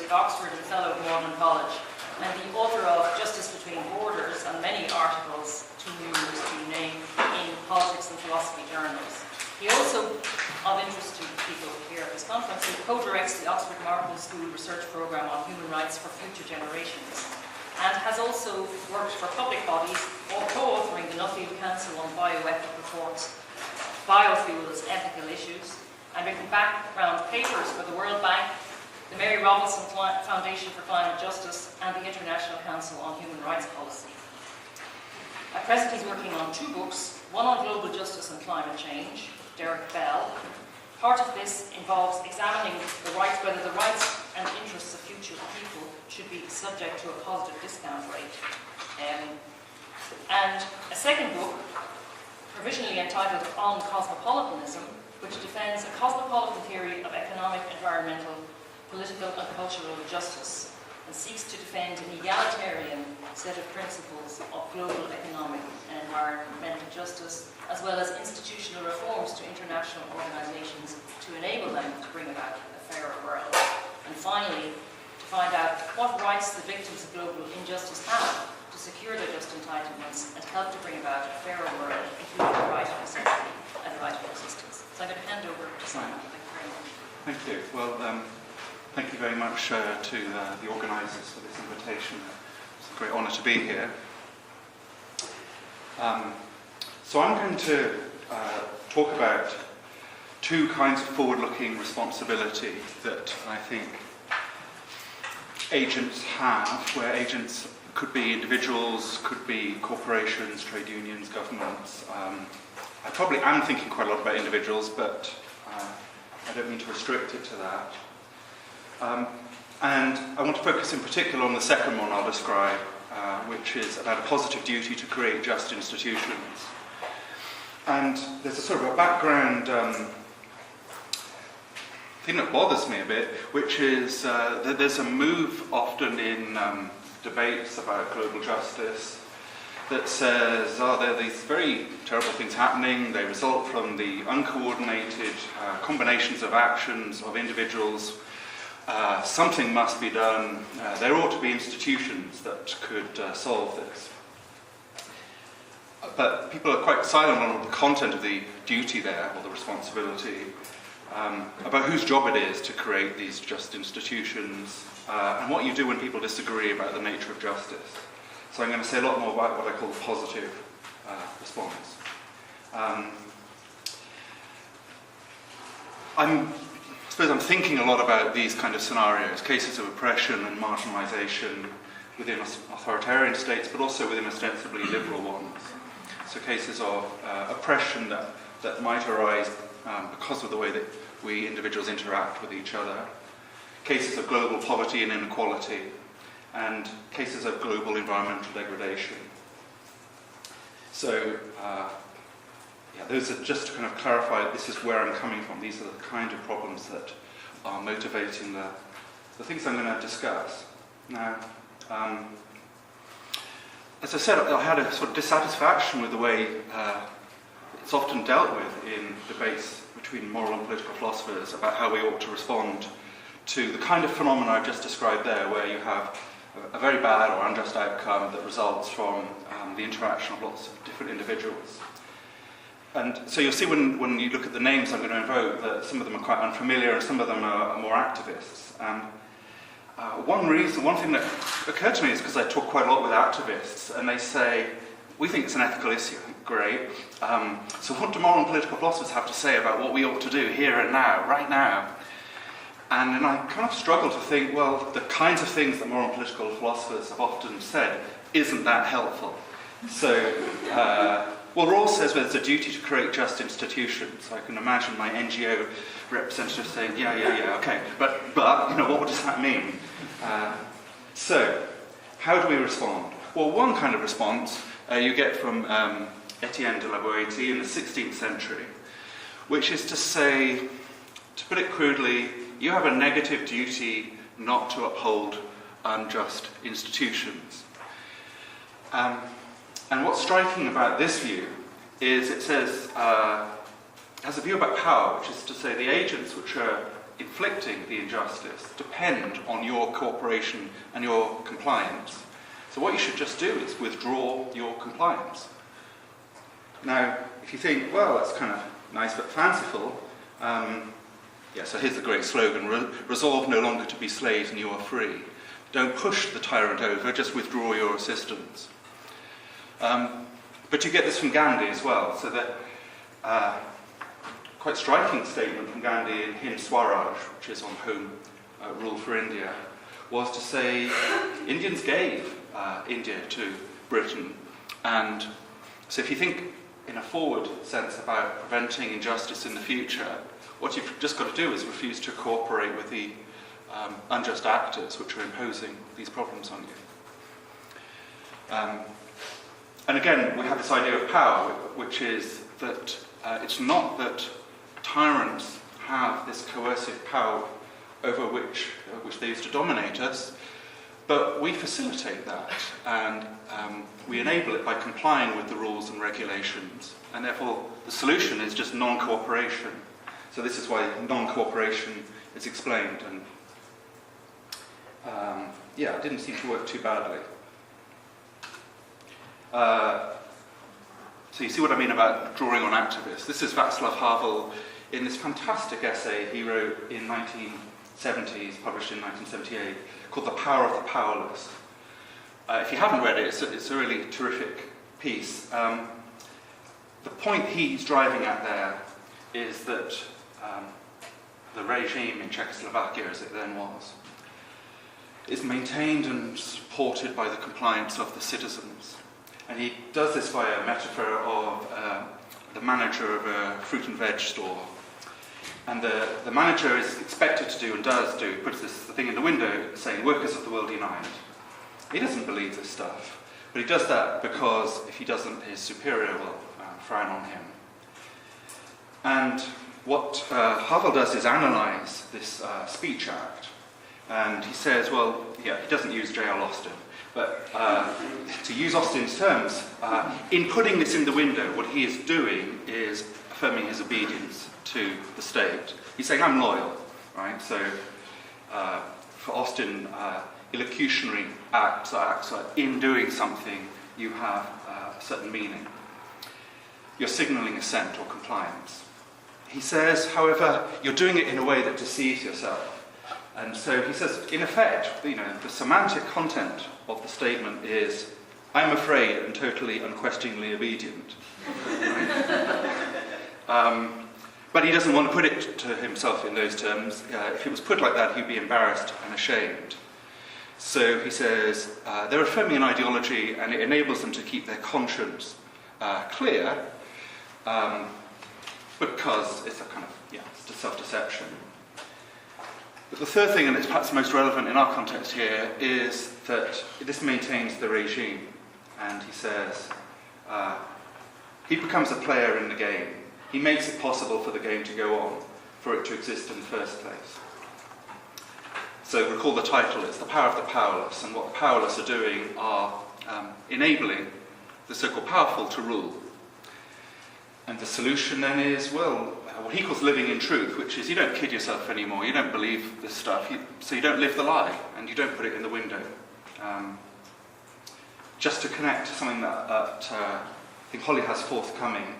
at Oxford and Fellow of Magdalen College, and the author of Justice Between Borders and many articles, too numerous to name, in politics and philosophy journals. He also, of interest to people here at this conference, he co-directs the Oxford Markham School Research Programme on Human Rights for Future Generations, and has also worked for public bodies, or co-authoring the Nuffield Council on Bioethic Reports, Biofuels, Ethical Issues, and written background papers for the World Bank, the Mary Robinson Foundation for Climate Justice, and the International Council on Human Rights Policy. At present, he's working on 2 books, one on global justice and climate change, Derek Bell. Part of this involves examining whether the rights and interests of future people should be subject to a positive discount rate. And a second book, provisionally entitled On Cosmopolitanism, which defends a cosmopolitan theory of economic, environmental, political and cultural justice, and seeks to defend an egalitarian set of principles of global economic and environmental justice, as well as institutional reforms to international organizations to enable them to bring about a fairer world. And finally, to find out what rights the victims of global injustice have to secure their just entitlements and help to bring about a fairer world, including the right of necessity and the right of resistance. So I'm going to hand over to Simon. Thank you very much. Thank you. Well, thank you very much to the organisers for this invitation. It's a great honour to be here. So I'm going to talk about 2 kinds of forward-looking responsibility that I think agents have, where agents could be individuals, could be corporations, trade unions, governments. I probably am thinking quite a lot about individuals, but I don't mean to restrict it to that. And I want to focus in particular on the second one I'll describe, which is about a positive duty to create just institutions. And there's a sort of a background thing that bothers me a bit, which is that there's a move often in debates about global justice that says, oh, there are these very terrible things happening, they result from the uncoordinated combinations of actions of individuals. Something must be done. There ought to be institutions that could solve this. But people are quite silent on the content of the duty there, or the responsibility, about whose job it is to create these just institutions, and what you do when people disagree about the nature of justice. So I'm going to say a lot more about what I call the positive response. I suppose I'm thinking a lot about these kind of scenarios, cases of oppression and marginalisation within authoritarian states, but also within ostensibly liberal ones. So cases of oppression that might arise because of the way that we individuals interact with each other, cases of global poverty and inequality, and cases of global environmental degradation. So, those are just to kind of clarify that this is where I'm coming from. These are the kind of problems that are motivating the things I'm going to discuss. Now, as I said, I had a sort of dissatisfaction with the way it's often dealt with in debates between moral and political philosophers about how we ought to respond to the kind of phenomena I've just described there, where you have a very bad or unjust outcome that results from the interaction of lots of different individuals. And so you'll see when you look at the names I'm going to invoke that some of them are quite unfamiliar and some of them are more activists. And one thing that occurred to me is because I talk quite a lot with activists, and they say, we think it's an ethical issue. Great. So what do moral and political philosophers have to say about what we ought to do here and now, right now? And then I kind of struggle to think, well, the kinds of things that moral and political philosophers have often said, isn't that helpful? So, well, Rawls says there's a duty to create just institutions. So I can imagine my NGO representative saying, yeah, okay, but what does that mean? So, how do we respond? Well, one kind of response you get from Etienne de la Boétie in the 16th century, which is to say, to put it crudely, you have a negative duty not to uphold unjust institutions. And what's striking about this view is it says, has a view about power, which is to say the agents which are inflicting the injustice depend on your cooperation and your compliance. So what you should just do is withdraw your compliance. Now, if you think, well, that's kind of nice but fanciful, so here's the great slogan, resolve no longer to be slaves and you are free. Don't push the tyrant over, just withdraw your assistance. But you get this from Gandhi as well, so that quite striking statement from Gandhi in Hind Swaraj, which is on home rule for India, was to say Indians gave India to Britain, and so if you think in a forward sense about preventing injustice in the future, what you've just got to do is refuse to cooperate with the unjust actors which are imposing these problems on you. And again, we have this idea of power, which is that it's not that tyrants have this coercive power over which they use to dominate us, but we facilitate that, and we enable it by complying with the rules and regulations, and therefore the solution is just non-cooperation. So this is why non-cooperation is explained, and it didn't seem to work too badly. So you see what I mean about drawing on activists. This is Václav Havel in this fantastic essay he wrote in 1970s, published in 1978, called The Power of the Powerless. If you haven't read it, it's a really terrific piece. The point he's driving at there is that the regime in Czechoslovakia, as it then was, is maintained and supported by the compliance of the citizens. And he does this via a metaphor of the manager of a fruit and veg store. And the manager is expected to do and does do, puts this thing in the window saying, workers of the world unite. He doesn't believe this stuff, but he does that because if he doesn't, his superior will frown on him. And what Havel does is analyse this speech act. And he says, well, he doesn't use J.L. Austin, but to use Austin's terms, in putting this in the window, what he is doing is affirming his obedience to the state. He's saying, I'm loyal, right? So for Austin, illocutionary acts are in doing something, you have a certain meaning. You're signalling assent or compliance. He says, however, you're doing it in a way that deceives yourself. And so he says, in effect, the semantic content of the statement is, I'm afraid and totally unquestioningly obedient. But he doesn't want to put it to himself in those terms. If it was put like that, he'd be embarrassed and ashamed. So he says, they're affirming an ideology and it enables them to keep their conscience clear, because it's a kind of, it's a self-deception. But the third thing, and it's perhaps most relevant in our context here, is that this maintains the regime. And he says, he becomes a player in the game. He makes it possible for the game to go on, for it to exist in the first place. So recall the title, it's The Power of the Powerless, and what the powerless are doing are enabling the so-called powerful to rule. And the solution then is, what he calls living in truth, which is you don't kid yourself anymore, you don't believe this stuff, so you don't live the lie, and you don't put it in the window. Just to connect to something that I think Holly has forthcoming,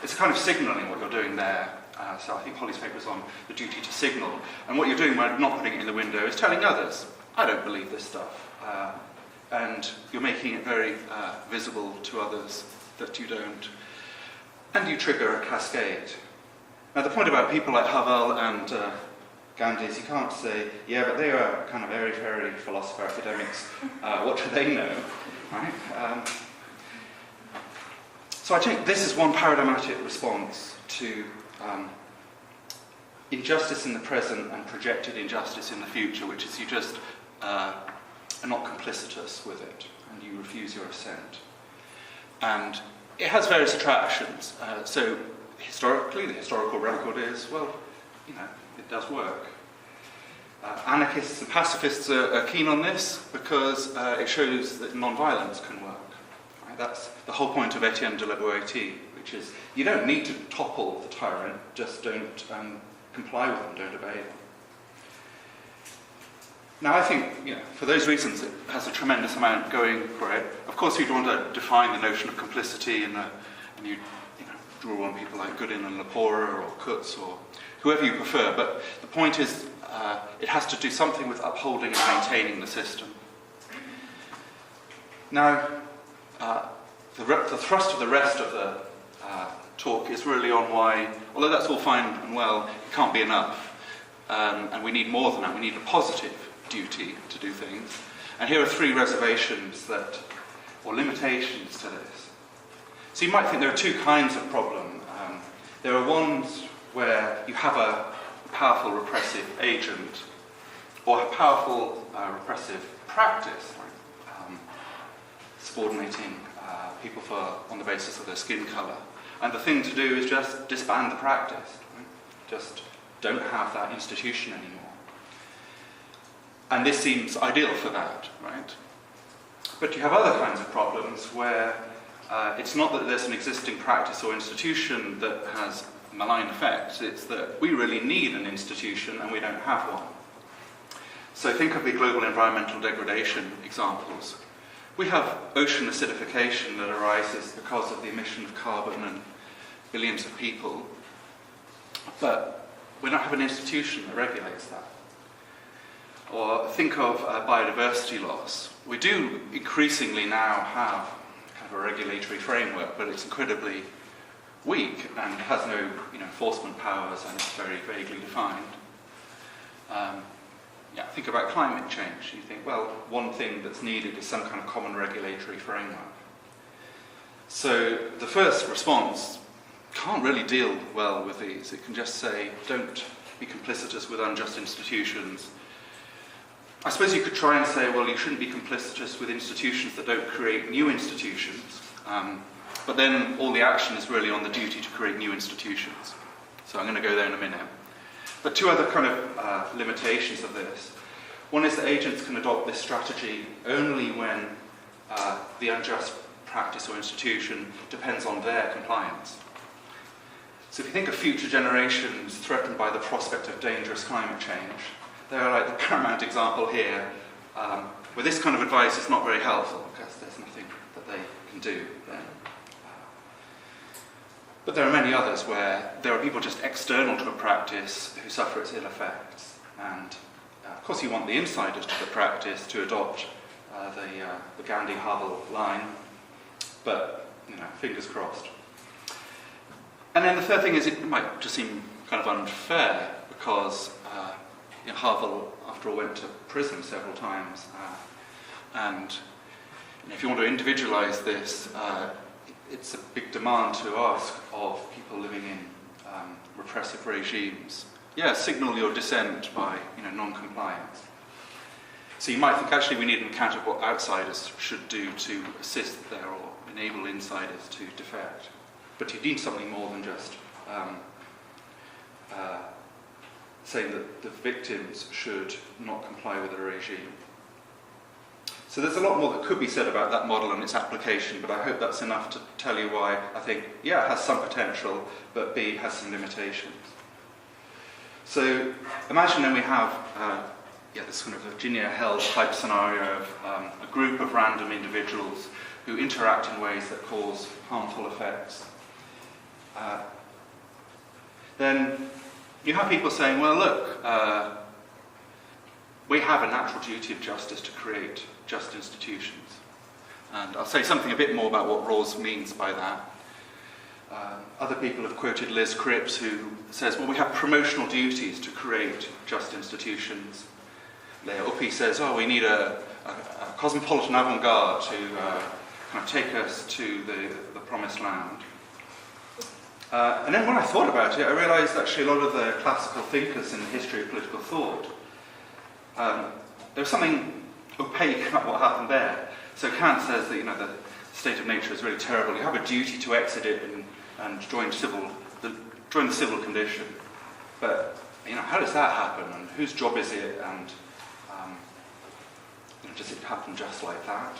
it's a kind of signalling what you're doing there. So I think Holly's paper is on the duty to signal. And what you're doing by not putting it in the window is telling others, I don't believe this stuff. And you're making it very visible to others that you don't. And you trigger a cascade. Now the point about people like Havel and Gandhi is you can't say, but they are kind of airy-fairy philosopher academics. What do they know? Right? So I think this is one paradigmatic response to injustice in the present and projected injustice in the future, which is you just are not complicitous with it and you refuse your assent. And it has various attractions. So historically, the historical record is, it does work. Anarchists and pacifists are keen on this because it shows that non-violence can work. Right? That's the whole point of Etienne de la Boétie, which is you don't need to topple the tyrant, just don't comply with them, don't obey them. Now, I think, for those reasons, it has a tremendous amount going for it. Of course, you'd want to define the notion of complicity, and you draw on people like Goodin and Lepora or Kutz or whoever you prefer. But the point is, it has to do something with upholding and maintaining the system. Now, the thrust of the rest of the talk is really on why, although that's all fine and well, it can't be enough. And we need more than that. We need a positive duty to do things. And here are 3 reservations or limitations to this. So you might think there are 2 kinds of problem. There are ones where you have a powerful repressive agent or a powerful repressive practice, like subordinating people on the basis of their skin colour. And the thing to do is just disband the practice. Right? Just don't have that institution anymore. And this seems ideal for that, right? But you have other kinds of problems where it's not that there's an existing practice or institution that has malign effects, it's that we really need an institution and we don't have one. So think of the global environmental degradation examples. We have ocean acidification that arises because of the emission of carbon and billions of people, but we don't have an institution that regulates that. Or think of biodiversity loss. We do increasingly now have kind of a regulatory framework, but it's incredibly weak and has no enforcement powers, and it's very vaguely defined. Think about climate change. You think, well, one thing that's needed is some kind of common regulatory framework. So the first response can't really deal well with these. It can just say, don't be complicitous with unjust institutions. I suppose you could try and say, well, you shouldn't be complicitous with institutions that don't create new institutions. But then all the action is really on the duty to create new institutions. So I'm going to go there in a minute. But 2 other kind of limitations of this. One is that agents can adopt this strategy only when the unjust practice or institution depends on their compliance. So if you think of future generations threatened by the prospect of dangerous climate change, they are like the paramount example here, where this kind of advice is not very helpful because there's nothing that they can do then. But there are many others where there are people just external to a practice who suffer its ill effects. And of course you want the insiders to the practice to adopt the Gandhi-Havel line, but fingers crossed. And then the third thing is it might just seem kind of unfair because Havel, after all, went to prison several times. And if you want to individualize this, it's a big demand to ask of people living in repressive regimes. Signal your dissent by non-compliance. So you might think actually we need an account of what outsiders should do to assist there or enable insiders to defect. But you need something more than just saying that the victims should not comply with the regime. So there's a lot more that could be said about that model and its application, but I hope that's enough to tell you why I think, it has some potential, but B, has some limitations. So imagine then we have this kind of Virginia held type scenario of a group of random individuals who interact in ways that cause harmful effects. Then you have people saying, well, look, we have a natural duty of justice to create just institutions. And I'll say something a bit more about what Rawls means by that. Other people have quoted Liz Cripps, who says, well, we have promotional duties to create just institutions. Leah Uppy says, we need a cosmopolitan avant-garde to kind of take us to the promised land. And then when I thought about it, I realised actually a lot of the classical thinkers in the history of political thought, there was something opaque about what happened there. So Kant says that the state of nature is really terrible. You have a duty to exit it and join the civil condition. But how does that happen? And whose job is it? And does it happen just like that?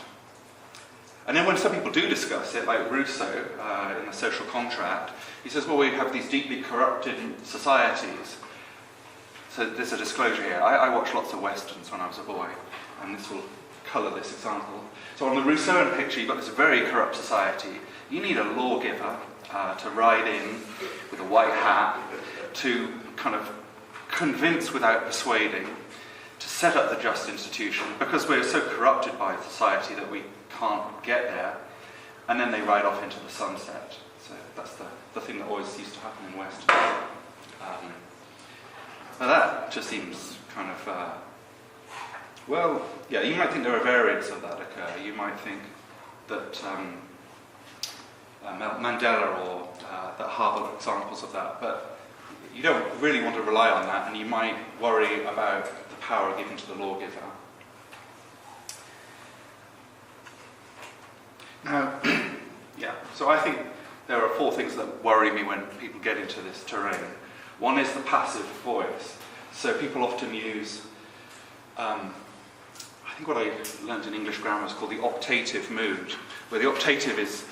And then when some people do discuss it, like Rousseau in The Social Contract, he says, well, we have these deeply corrupted societies, So there's a disclosure here. I watched lots of Westerns when I was a boy, and this will colour this example. So on the Rousseauan picture, you've got this very corrupt society. You need a lawgiver to ride in with a white hat to kind of convince without persuading, to set up the just institution, because we're so corrupted by society that we can't get there, and then they ride off into the sunset. So that's the thing that always used to happen in West. But that just seems kind of, well, yeah, you might think there are variants of that occur. You might think that Mandela or that Harvard examples of that, but you don't really want to rely on that, and you might worry about the power given to the lawgiver. Now, yeah, so I think there are 4 things that worry me when people get into this terrain. One is the passive voice. So people often use, I think what I learned in English grammar is called the Optative Mood, where the optative is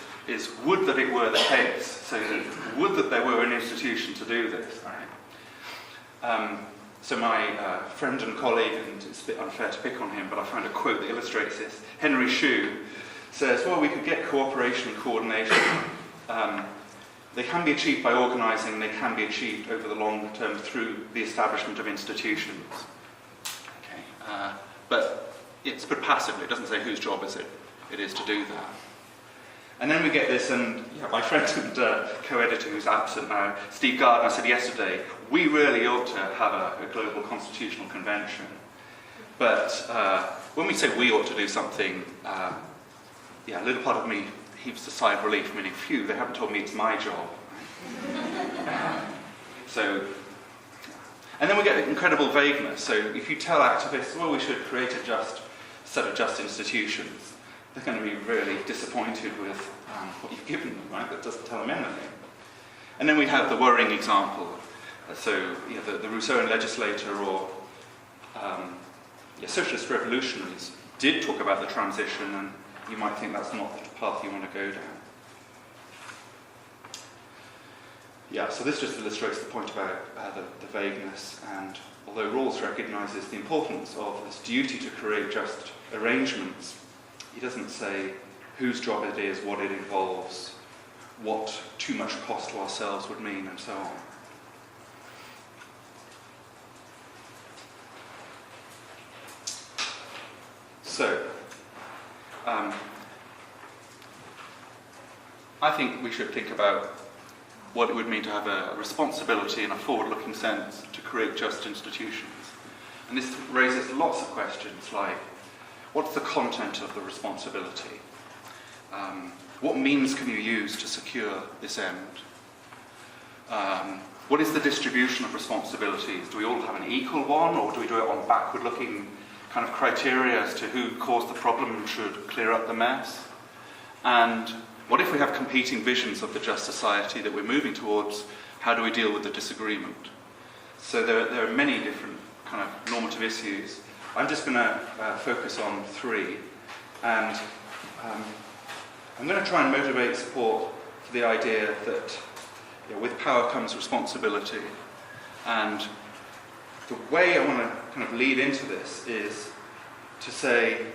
would that it were the case, so that would that there were an institution to do this. Right? So my friend and colleague, and it's a bit unfair to pick on him, but I found a quote that illustrates this. Henry Shue says, well, we could get cooperation and coordination. They can be achieved by organising, they can be achieved over the long term through the establishment of institutions. Okay. But it's put passively, it doesn't say whose job it is to do that. And then we get this, and yeah, my friend and co-editor who's absent now, Steve Gardner, said yesterday, we really ought to have a global constitutional convention. But when we say we ought to do something, yeah, a little part of me heaves a sigh of relief, meaning, phew, they haven't told me it's my job. And then we get incredible vagueness. So if you tell activists, well, we should create a set of just institutions, they're going to be really disappointed with what you've given them, right? That doesn't tell them anything. And then we have the worrying example. So you know, the Rousseauan legislator or socialist revolutionaries did talk about the transition, and you might think that's not the path you want to go down. Yeah, so this just illustrates the point about the vagueness, and although Rawls recognises the importance of this duty to create just arrangements, he doesn't say whose job it is, what it involves, what too much cost to ourselves would mean, and so on. So, I think we should think about what it would mean to have a responsibility in a forward-looking sense to create just institutions. And this raises lots of questions like, what's the content of the responsibility? What means can you use to secure this end? What is the distribution of responsibilities? Do we all have an equal one, or do we do it on backward-looking kind of criteria as to who caused the problem and should clear up the mess? And what if we have competing visions of the just society that we're moving towards? How do we deal with the disagreement? So there are many different kind of normative issues. I'm just going to focus on 3, and I'm going to try and motivate support for the idea that with power comes responsibility. And the way I want to kind of lead into this is to say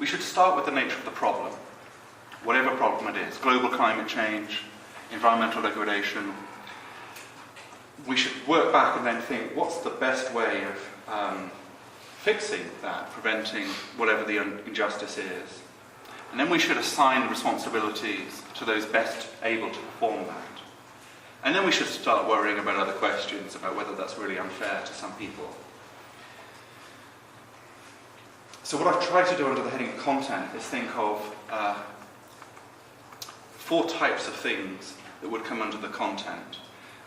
we should start with the nature of the problem, whatever problem it is, global climate change, environmental degradation. We should work back and then think, what's the best way of fixing that, preventing whatever the injustice is? And then we should assign responsibilities to those best able to perform that. And then we should start worrying about other questions, about whether that's really unfair to some people. So what I've tried to do under the heading of content is think of 4 types of things that would come under the content.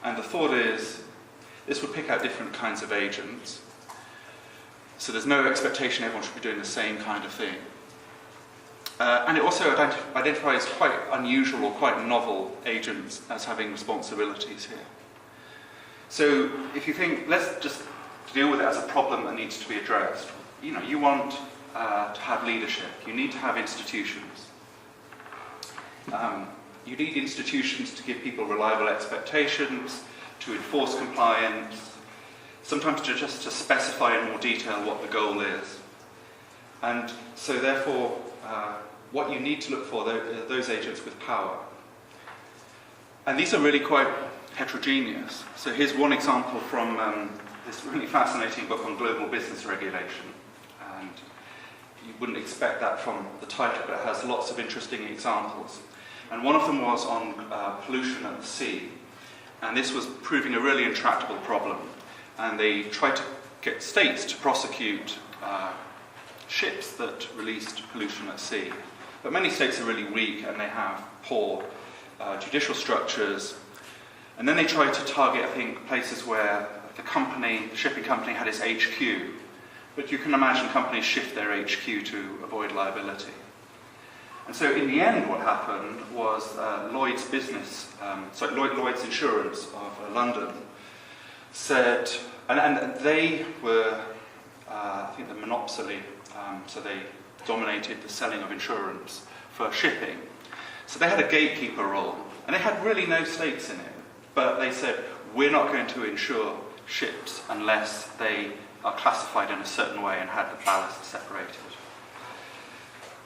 And the thought is, this would pick out different kinds of agents. So there's no expectation everyone should be doing the same kind of thing. And it also identifies quite unusual or quite novel agents as having responsibilities here. So if you think, let's just deal with it as a problem that needs to be addressed. You want to have leadership. You need to have institutions. you need institutions to give people reliable expectations, to enforce compliance, sometimes just to specify in more detail what the goal is. And so therefore, what you need to look for are those agents with power. And these are really quite heterogeneous. So here's one example from this really fascinating book on global business regulation. And you wouldn't expect that from the title, but it has lots of interesting examples. And one of them was on pollution at the sea. And this was proving a really intractable problem. And they tried to get states to prosecute ships that released pollution at sea. But many states are really weak and they have poor judicial structures. And then they tried to target, I think, places where the shipping company had its HQ. But you can imagine companies shift their HQ to avoid liability. And so in the end what happened was Lloyd's Insurance of London said, and they were, I think, the monopoly, so they dominated the selling of insurance for shipping. So they had a gatekeeper role, and they had really no stakes in it. But they said, we're not going to insure ships unless they are classified in a certain way and had the ballast separated.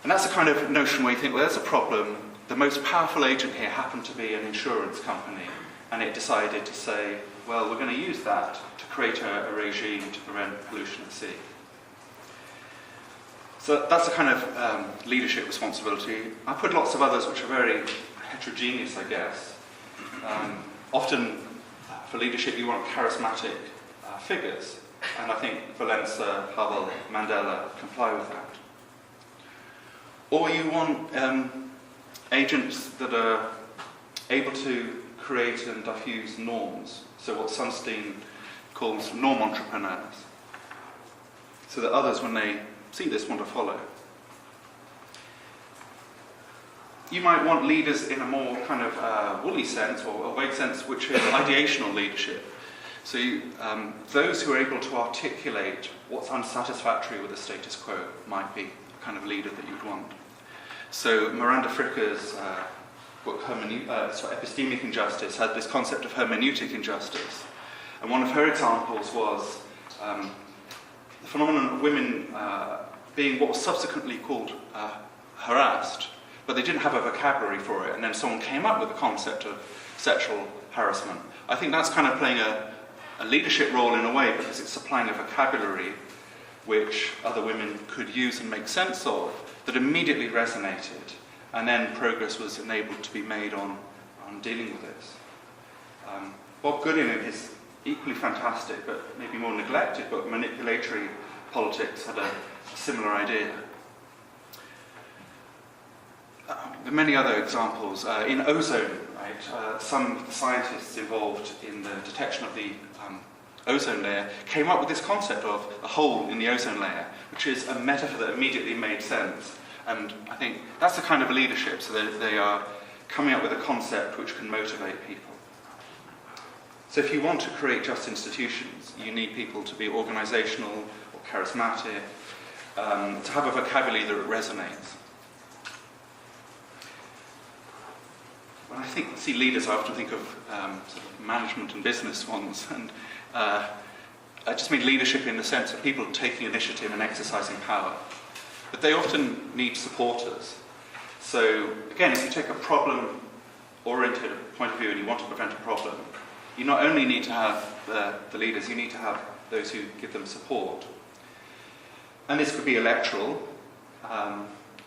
And that's a kind of notion where you think, well, there's a problem. The most powerful agent here happened to be an insurance company, and it decided to say, well, we're going to use that to create a regime to prevent pollution at sea. So that's a kind of leadership responsibility. I put lots of others which are very heterogeneous, I guess. Often for leadership you want charismatic figures, and I think Valenza, Havel, Mandela comply with that. Or you want agents that are able to create and diffuse norms, so what Sunstein calls norm entrepreneurs, so that others, when they see this, want to follow. You might want leaders in a more kind of woolly sense, or a vague sense, which is ideational leadership. So those who are able to articulate what's unsatisfactory with the status quo might be the kind of leader that you'd want. So Miranda Fricker's book, Epistemic Injustice, had this concept of hermeneutic injustice. And one of her examples was the phenomenon of women being what was subsequently called harassed, but they didn't have a vocabulary for it, and then someone came up with the concept of sexual harassment. I think that's kind of playing a leadership role in a way, because it's supplying a vocabulary which other women could use and make sense of, that immediately resonated, and then progress was enabled to be made on dealing with this. Bob Gooding, in his equally fantastic but maybe more neglected book, Manipulatory Politics, had a similar idea. There are many other examples. In ozone, right, some scientists involved in the detection of the ozone layer came up with this concept of a hole in the ozone layer, which is a metaphor that immediately made sense. And I think that's the kind of leadership, so they are coming up with a concept which can motivate people. So if you want to create just institutions, you need people to be organisational or charismatic, to have a vocabulary that resonates. When I see leaders, I often think of sort of management and business ones, and I just mean leadership in the sense of people taking initiative and exercising power. But they often need supporters. So again, if you take a problem-oriented point of view and you want to prevent a problem, you not only need to have the leaders, you need to have those who give them support. And this could be electoral,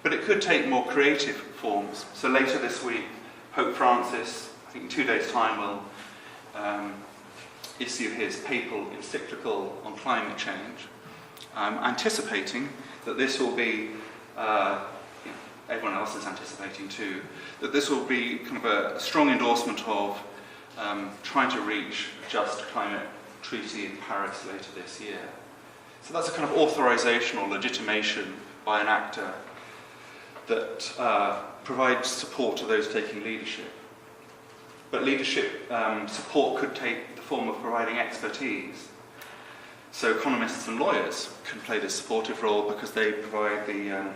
but it could take more creative forms. So later this week, Pope Francis, I think in 2 days' time, will issue his papal encyclical on climate change. I'm anticipating that this will be, everyone else is anticipating too, that this will be kind of a strong endorsement of trying to reach a just climate treaty in Paris later this year. So that's a kind of authorization or legitimation by an actor that provides support to those taking leadership. But leadership support could take the form of providing expertise. So economists and lawyers can play this supportive role because they provide the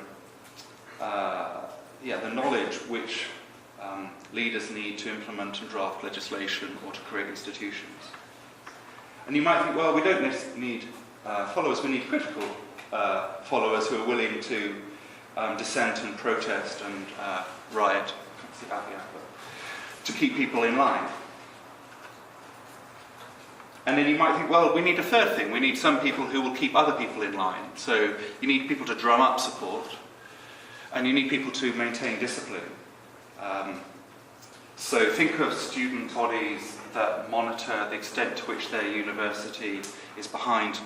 knowledge which leaders need to implement and draft legislation or to create institutions. And you might think, well, we don't need followers, we need critical followers who are willing to dissent and protest and riot, to keep people in line. And then you might think, well, we need a third thing. We need some people who will keep other people in line. So you need people to drum up support, and you need people to maintain discipline. So think of student bodies that monitor the extent to which their university is behind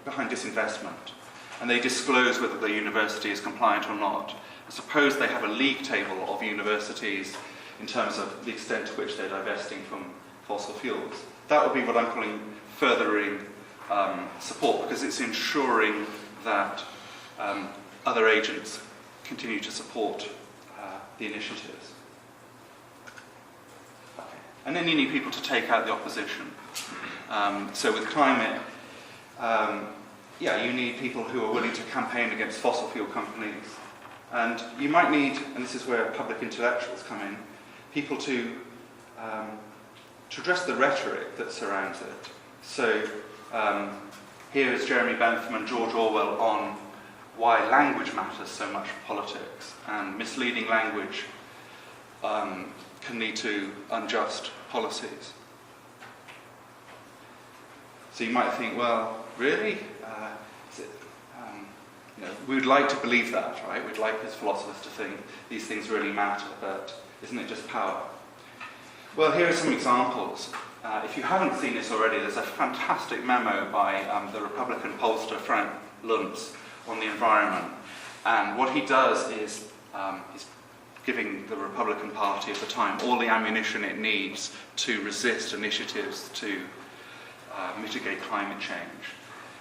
behind disinvestment. And they disclose whether the university is compliant or not. Suppose they have a league table of universities in terms of the extent to which they're divesting from fossil fuels. That would be what I'm calling furthering support, because it's ensuring that other agents continue to support the initiatives. Okay. And then you need people to take out the opposition. So with climate, you need people who are willing to campaign against fossil fuel companies. And you might need, and this is where public intellectuals come in, people to address the rhetoric that surrounds it. So here is Jeremy Bentham and George Orwell on why language matters so much for politics, and misleading language can lead to unjust policies. So you might think, well, really? We would like to believe that, right? We'd like as philosophers to think these things really matter, but isn't it just power? Well, here are some examples. If you haven't seen this already, there's a fantastic memo by the Republican pollster Frank Luntz on the environment. And what he does is he's giving the Republican Party at the time all the ammunition it needs to resist initiatives to mitigate climate change.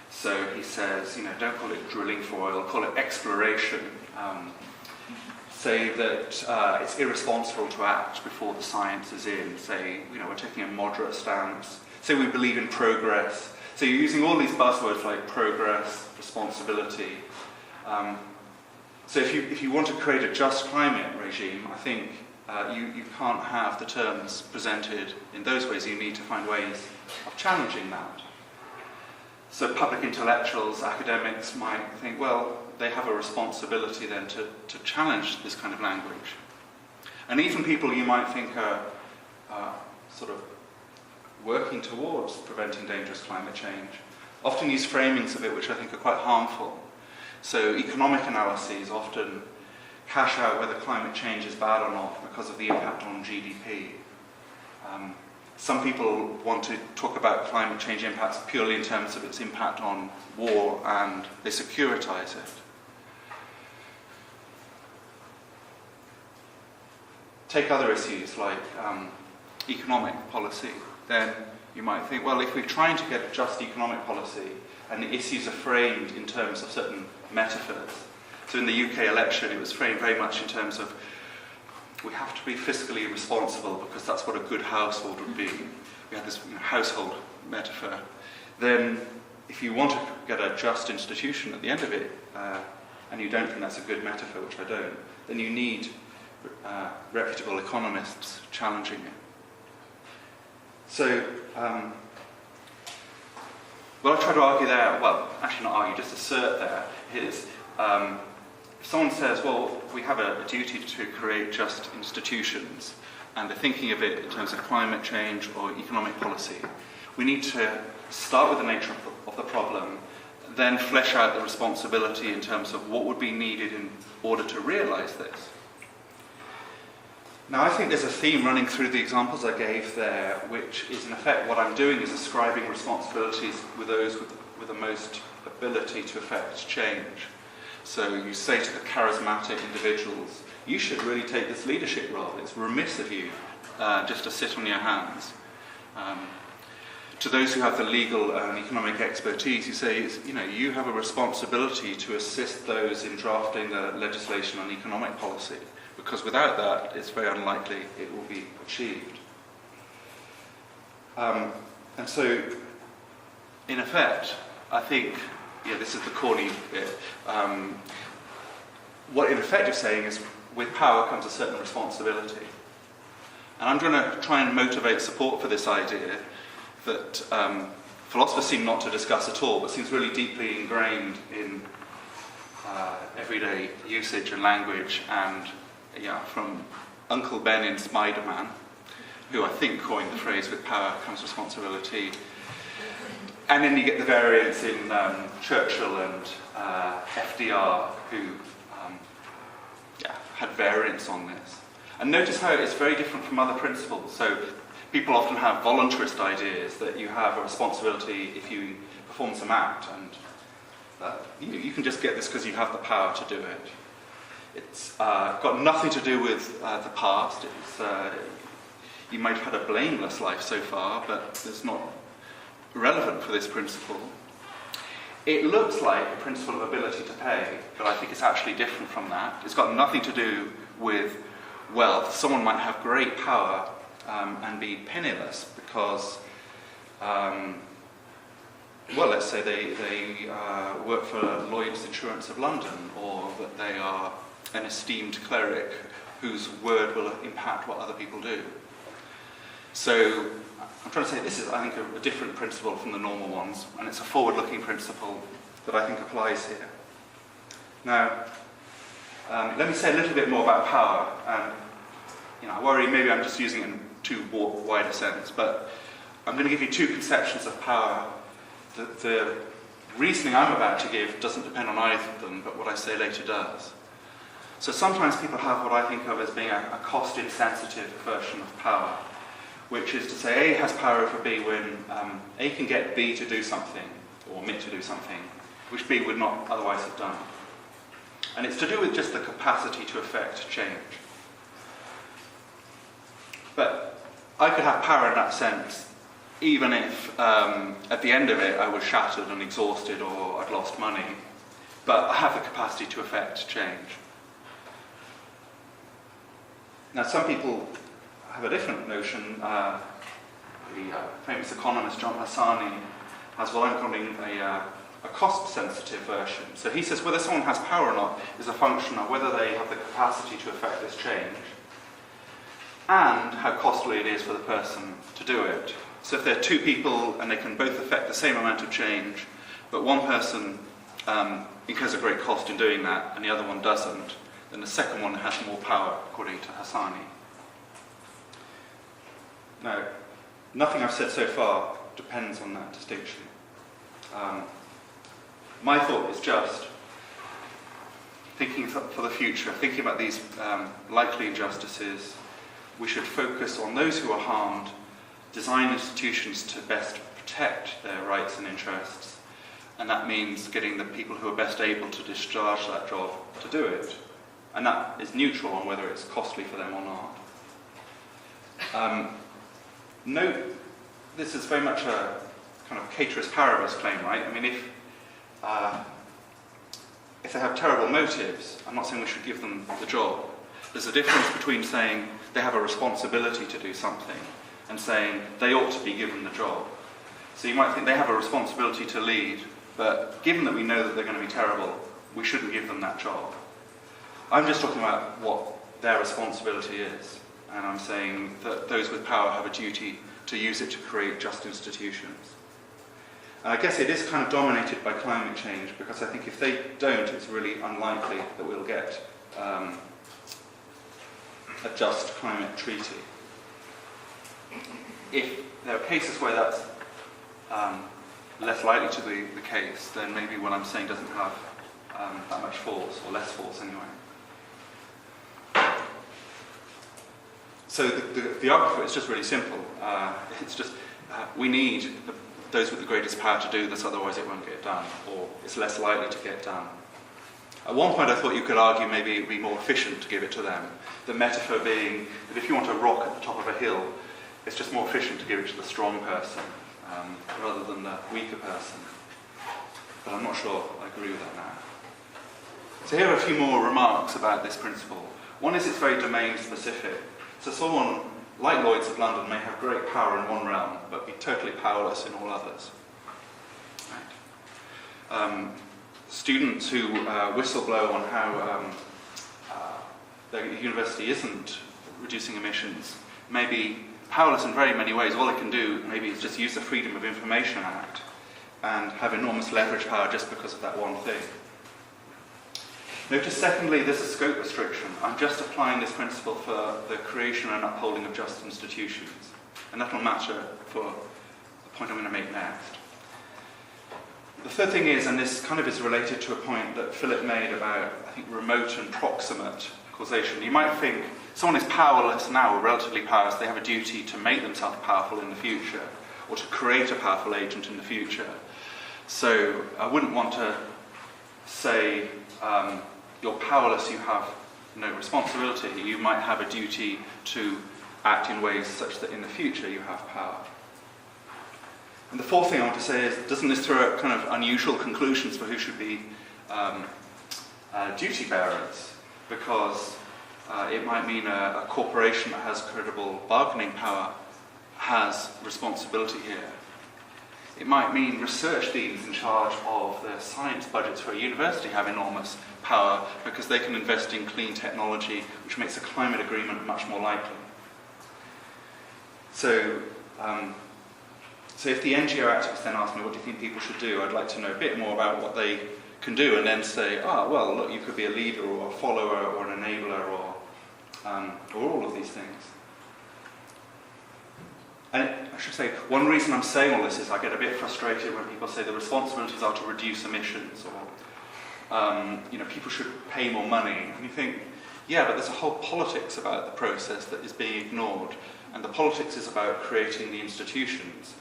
So he says, don't call it drilling for oil, call it exploration. Say that it's irresponsible to act before the science is in. Say, we're taking a moderate stance. Say we believe in progress. So you're using all these buzzwords like progress, responsibility. So if you want to create a just climate regime, I think you can't have the terms presented in those ways. You need to find ways of challenging that. So public intellectuals, academics might think, well, they have a responsibility then to challenge this kind of language. And even people you might think are sort of working towards preventing dangerous climate change often use framings of it which I think are quite harmful. So economic analyses often cash out whether climate change is bad or not because of the impact on GDP. Some people want to talk about climate change impacts purely in terms of its impact on war, and they securitize it. Take other issues like economic policy. Then you might think, well, if we're trying to get a just economic policy and the issues are framed in terms of certain metaphors. So in the UK election, it was framed very much in terms of we have to be fiscally responsible because that's what a good household would be. We had this household metaphor. Then if you want to get a just institution at the end of it, and you don't think that's a good metaphor, which I don't, then you need reputable economists challenging it. So, what I try to argue there, well, actually not argue, just assert there, is if someone says, well, we have a duty to create just institutions, and they're thinking of it in terms of climate change or economic policy, we need to start with the nature of the problem, then flesh out the responsibility in terms of what would be needed in order to realise this. Now, I think there's a theme running through the examples I gave there, which is, in effect, what I'm doing is ascribing responsibilities with those with the most ability to affect change. So you say to the charismatic individuals, you should really take this leadership role. It's remiss of you just to sit on your hands. To those who have the legal and economic expertise, you say, you have a responsibility to assist those in drafting the legislation on economic policy, because without that, it's very unlikely it will be achieved. And so, in effect, I think, this is the corny bit. What in effect you're saying is with power comes a certain responsibility. And I'm going to try and motivate support for this idea that philosophers seem not to discuss at all, but seems really deeply ingrained in everyday usage and language, and from Uncle Ben in Spider-Man, who I think coined the phrase "with power comes responsibility," and then you get the variants in Churchill and FDR, who had variants on this. And notice how it's very different from other principles. So people often have voluntarist ideas that you have a responsibility if you perform some act, and you can just get this because you have the power to do it. It's got nothing to do with the past. You might have had a blameless life so far, but it's not relevant for this principle. It looks like a principle of ability to pay, but I think it's actually different from that. It's got nothing to do with wealth. Someone might have great power and be penniless because, let's say they work for Lloyd's Insurance of London, or that they are an esteemed cleric whose word will impact what other people do. So I'm trying to say this is, I think, a different principle from the normal ones, and it's a forward-looking principle that I think applies here. Now, let me say a little bit more about power. I worry maybe I'm just using it in too wide a sense, but I'm going to give you two conceptions of power. The reasoning I'm about to give doesn't depend on either of them, but what I say later does. So sometimes people have what I think of as being a cost-insensitive version of power, which is to say A has power over B when A can get B to do something, or omit to do something, which B would not otherwise have done. And it's to do with just the capacity to affect change. But I could have power in that sense, even if at the end of it I was shattered and exhausted, or I'd lost money. But I have the capacity to affect change. Now, some people have a different notion. The famous economist John Hassani has what I'm calling a cost-sensitive version. So he says whether someone has power or not is a function of whether they have the capacity to affect this change and how costly it is for the person to do it. So if there are two people and they can both affect the same amount of change, but one person incurs a great cost in doing that and the other one doesn't, then the second one has more power, according to Hassani. Now, nothing I've said so far depends on that distinction. My thought is just thinking for the future, thinking about these likely injustices. We should focus on those who are harmed, design institutions to best protect their rights and interests, and that means getting the people who are best able to discharge that job to do it. And that is neutral on whether it's costly for them or not. Note, this is very much a kind of caterus paribus claim, right? I mean, if they have terrible motives, I'm not saying we should give them the job. There's a difference between saying they have a responsibility to do something and saying they ought to be given the job. So you might think they have a responsibility to lead, but given that we know that they're going to be terrible, we shouldn't give them that job. I'm just talking about what their responsibility is, and I'm saying that those with power have a duty to use it to create just institutions. And I guess it is kind of dominated by climate change, because I think if they don't, it's really unlikely that we'll get a just climate treaty. If there are cases where that's less likely to be the case, then maybe what I'm saying doesn't have that much force, or less force anyway. So the argument for it is just really simple. It's just we need those with the greatest power to do this, otherwise it won't get done, or it's less likely to get done. At one point I thought you could argue maybe it would be more efficient to give it to them. The metaphor being that if you want a rock at the top of a hill, it's just more efficient to give it to the strong person rather than the weaker person. But I'm not sure I agree with that now. So here are a few more remarks about this principle. One is it's very domain specific. So someone like Lloyd's of London may have great power in one realm, but be totally powerless in all others. Right. Students who whistleblow on how the university isn't reducing emissions, may be powerless in very many ways. All it can do maybe is just use the Freedom of Information Act and have enormous leverage power just because of that one thing. Notice, secondly, there's a scope restriction. I'm just applying this principle for the creation and upholding of just institutions. And that will matter for the point I'm going to make next. The third thing is, and this kind of is related to a point that Philip made about, I think, remote and proximate causation. You might think someone is powerless now, or relatively powerless, they have a duty to make themselves powerful in the future, or to create a powerful agent in the future. So I wouldn't want to say, you're powerless, you have no responsibility. You might have a duty to act in ways such that in the future you have power. And the fourth thing I want to say is, doesn't this throw out kind of unusual conclusions for who should be duty bearers? Because it might mean a corporation that has credible bargaining power has responsibility here. It might mean research deans in charge of the science budgets for a university have enormous power because they can invest in clean technology, which makes a climate agreement much more likely. So if the NGO activists then ask me, what do you think people should do? I'd like to know a bit more about what they can do, and then say, well, look, you could be a leader or a follower or an enabler or all of these things. And I should say, one reason I'm saying all this is I get a bit frustrated when people say the responsibilities are to reduce emissions, or people should pay more money. And you think, yeah, but there's a whole politics about the process that is being ignored. And the politics is about creating the institutions.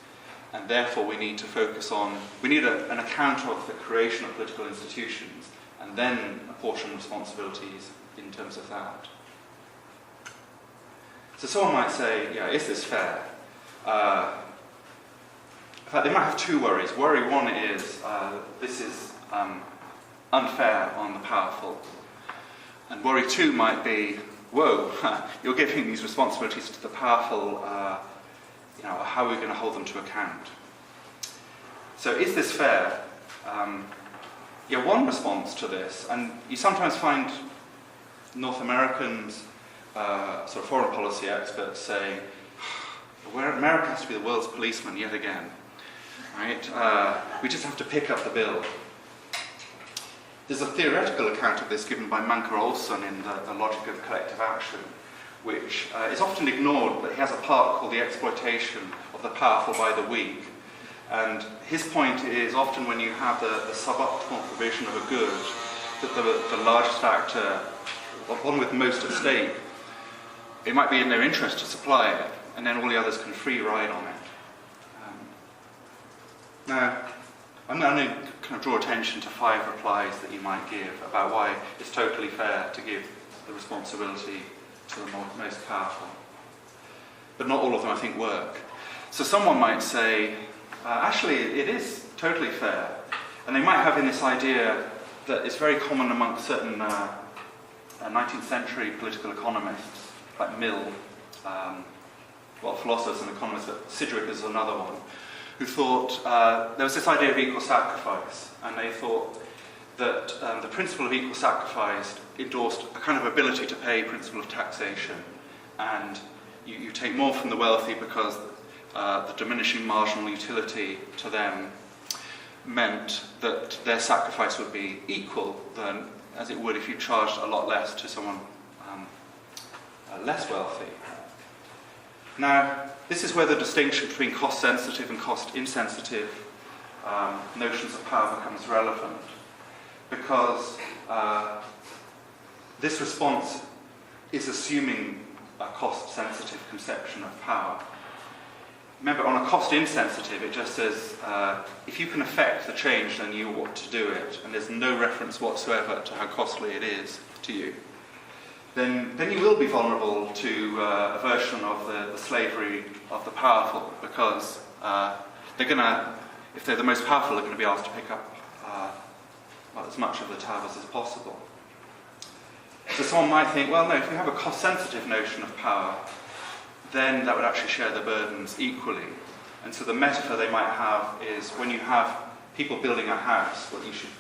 And therefore we need to focus on, we need an account of the creation of political institutions, and then apportion responsibilities in terms of that. So someone might say, yeah, is this fair? In fact, they might have two worries. Worry one is, this is unfair on the powerful. And worry two might be, whoa, you're giving these responsibilities to the powerful, how are we going to hold them to account? So is this fair? One response to this, and you sometimes find North Americans, sort of foreign policy experts saying, where America has to be the world's policeman yet again, right? We just have to pick up the bill. There's a theoretical account of this given by Manker Olson in the Logic of Collective Action, which is often ignored, but he has a part called the exploitation of the powerful by the weak. And his point is often when you have the suboptimal provision of a good, that the largest actor, the one with most at stake, it might be in their interest to supply it, and then all the others can free ride on it. Now, I'm going to kind of draw attention to 5 replies that you might give about why it's totally fair to give the responsibility to the most powerful. But not all of them, I think, work. So someone might say, actually, it is totally fair. And they might have in this idea that it's very common among certain 19th century political economists, like Mill, philosophers and economists, but Sidgwick is another one, who thought there was this idea of equal sacrifice, and they thought that the principle of equal sacrifice endorsed a kind of ability to pay principle of taxation, and you take more from the wealthy because the diminishing marginal utility to them meant that their sacrifice would be equal than as it would if you charged a lot less to someone less wealthy. Now, this is where the distinction between cost-sensitive and cost-insensitive notions of power becomes relevant, because this response is assuming a cost-sensitive conception of power. Remember, on a cost-insensitive, it just says, if you can affect the change, then you ought to do it, and there's no reference whatsoever to how costly it is to you. Then you will be vulnerable to a version of the slavery of the powerful, because they're going to, if they're the most powerful, they're going to be asked to pick up as much of the tab as is possible. So someone might think, well, no, if we have a cost-sensitive notion of power, then that would actually share the burdens equally. And so the metaphor they might have is when you have people building a house, what you should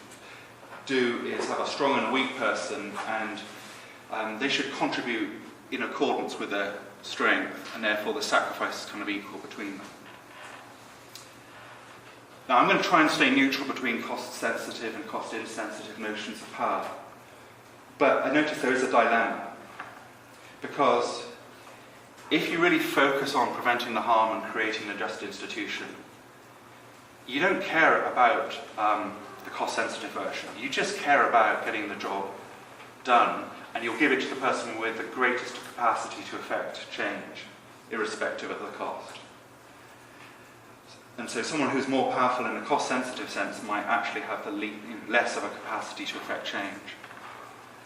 do is have a strong and a weak person, and they should contribute in accordance with their strength, and therefore the sacrifice is kind of equal between them. Now, I'm going to try and stay neutral between cost-sensitive and cost-insensitive notions of power. But I notice there is a dilemma, because if you really focus on preventing the harm and creating a just institution, you don't care about the cost-sensitive version. You just care about getting the job done, and you'll give it to the person with the greatest capacity to effect change, irrespective of the cost. And so someone who's more powerful in a cost-sensitive sense might actually have less of a capacity to effect change.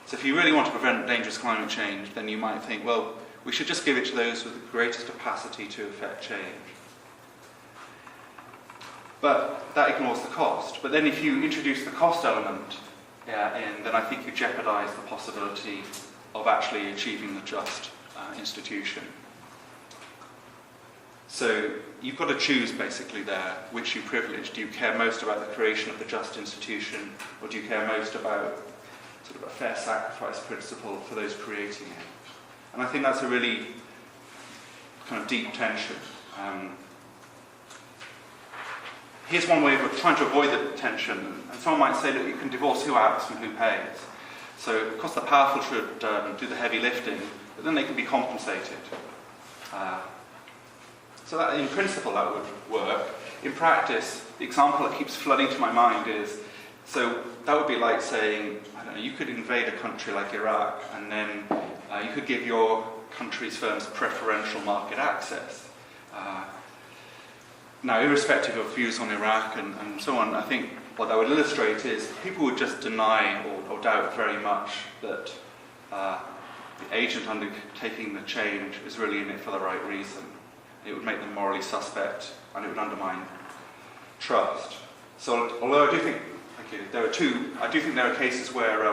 So if you really want to prevent dangerous climate change, then you might think, well, we should just give it to those with the greatest capacity to effect change. But that ignores the cost. But then if you introduce the cost element in, then I think you jeopardize the possibility of actually achieving the just institution. So you've got to choose basically there which you privilege. Do you care most about the creation of the just institution, or do you care most about sort of a fair sacrifice principle for those creating it? And I think that's a really kind of deep tension. Here's one way of trying to avoid the tension. And someone might say that you can divorce who acts from who pays. So, of course, the powerful should do the heavy lifting, but then they can be compensated. So that, in principle, that would work. In practice, the example that keeps flooding to my mind is, so that would be like saying, I don't know, you could invade a country like Iraq, and then you could give your country's firms preferential market access. Now, irrespective of views on Iraq and so on, I think what that would illustrate is people would just deny or doubt very much that the agent undertaking the change is really in it for the right reason. It would make them morally suspect, and it would undermine trust. So, although I do think, I do think there are cases where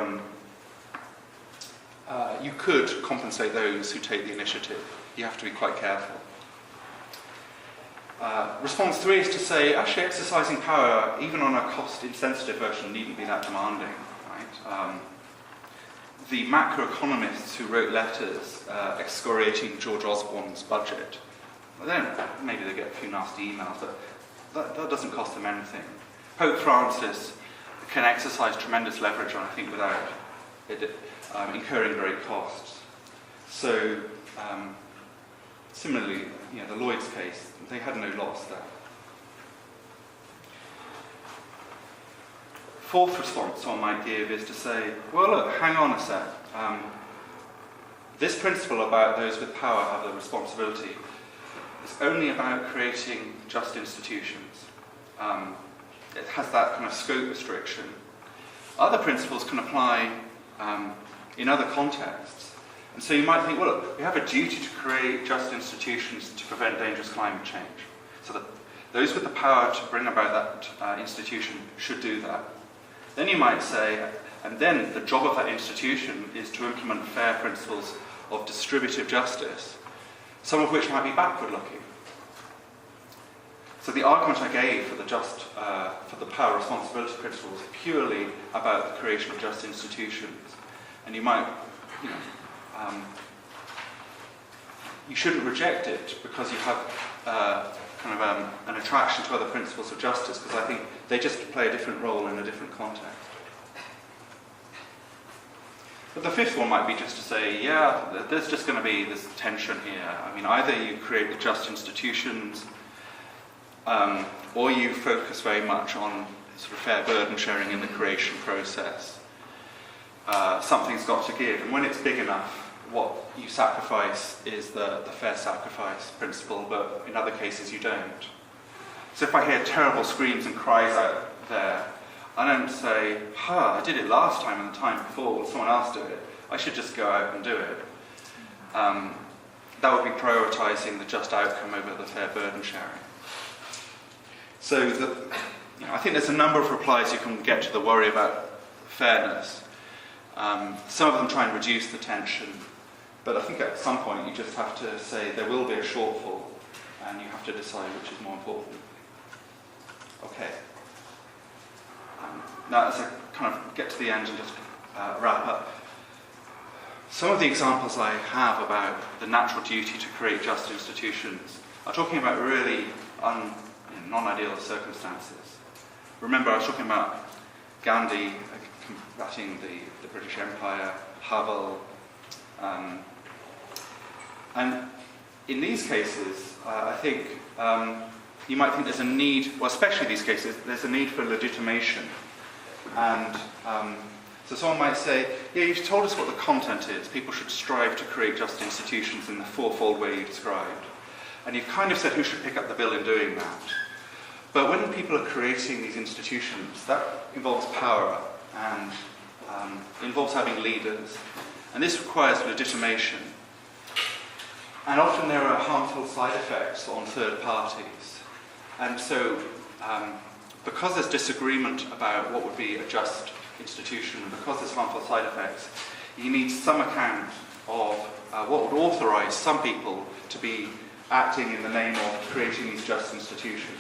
you could compensate those who take the initiative. You have to be quite careful. Response 3 is to say, actually exercising power, even on a cost-insensitive version, needn't be that demanding. Right? The macroeconomists who wrote letters excoriating George Osborne's budget, maybe they get a few nasty emails, but that doesn't cost them anything. Pope Francis can exercise tremendous leverage on, I think, without incurring great costs. So, similarly, the Lloyd's case, they had no loss there. Fourth response one might give is to say, well, look, hang on a sec. This principle about those with power have the responsibility is only about creating just institutions. It has that kind of scope restriction. Other principles can apply in other contexts. And so you might think, well, look, we have a duty to create just institutions to prevent dangerous climate change. So that those with the power to bring about that institution should do that. Then you might say, and then the job of that institution is to implement fair principles of distributive justice, some of which might be backward-looking. So the argument I gave for the power responsibility principle is purely about the creation of just institutions. And you might, you shouldn't reject it because you have an attraction to other principles of justice, because I think they just play a different role in a different context. But the fifth one might be just to say, yeah, there's just going to be this tension here. I mean, either you create the just institutions, or you focus very much on sort of fair burden sharing in the creation process. Something's got to give, and when it's big enough, what you sacrifice is the fair sacrifice principle, but in other cases you don't. So if I hear terrible screams and cries out there, I don't say, I did it last time and the time before, someone else did it, I should just go out and do it. That would be prioritising the just outcome over the fair burden sharing. So I think there's a number of replies you can get to the worry about fairness. Some of them try and reduce the tension, but I think at some point you just have to say there will be a shortfall, and you have to decide which is more important. Okay. Now, as I kind of get to the end and just wrap up, some of the examples I have about the natural duty to create just institutions are talking about really non-ideal circumstances. Remember, I was talking about Gandhi combating the British Empire, Havel, and in these cases, I think you might think there's a need, well, especially these cases, there's a need for legitimation. And so someone might say, yeah, you've told us what the content is. People should strive to create just institutions in the fourfold way you described. And you've kind of said who should pick up the bill in doing that. But when people are creating these institutions, that involves power and involves having leaders. And this requires legitimation. And often there are harmful side effects on third parties. And so, because there's disagreement about what would be a just institution, and because there's harmful side effects, you need some account of what would authorize some people to be acting in the name of creating these just institutions.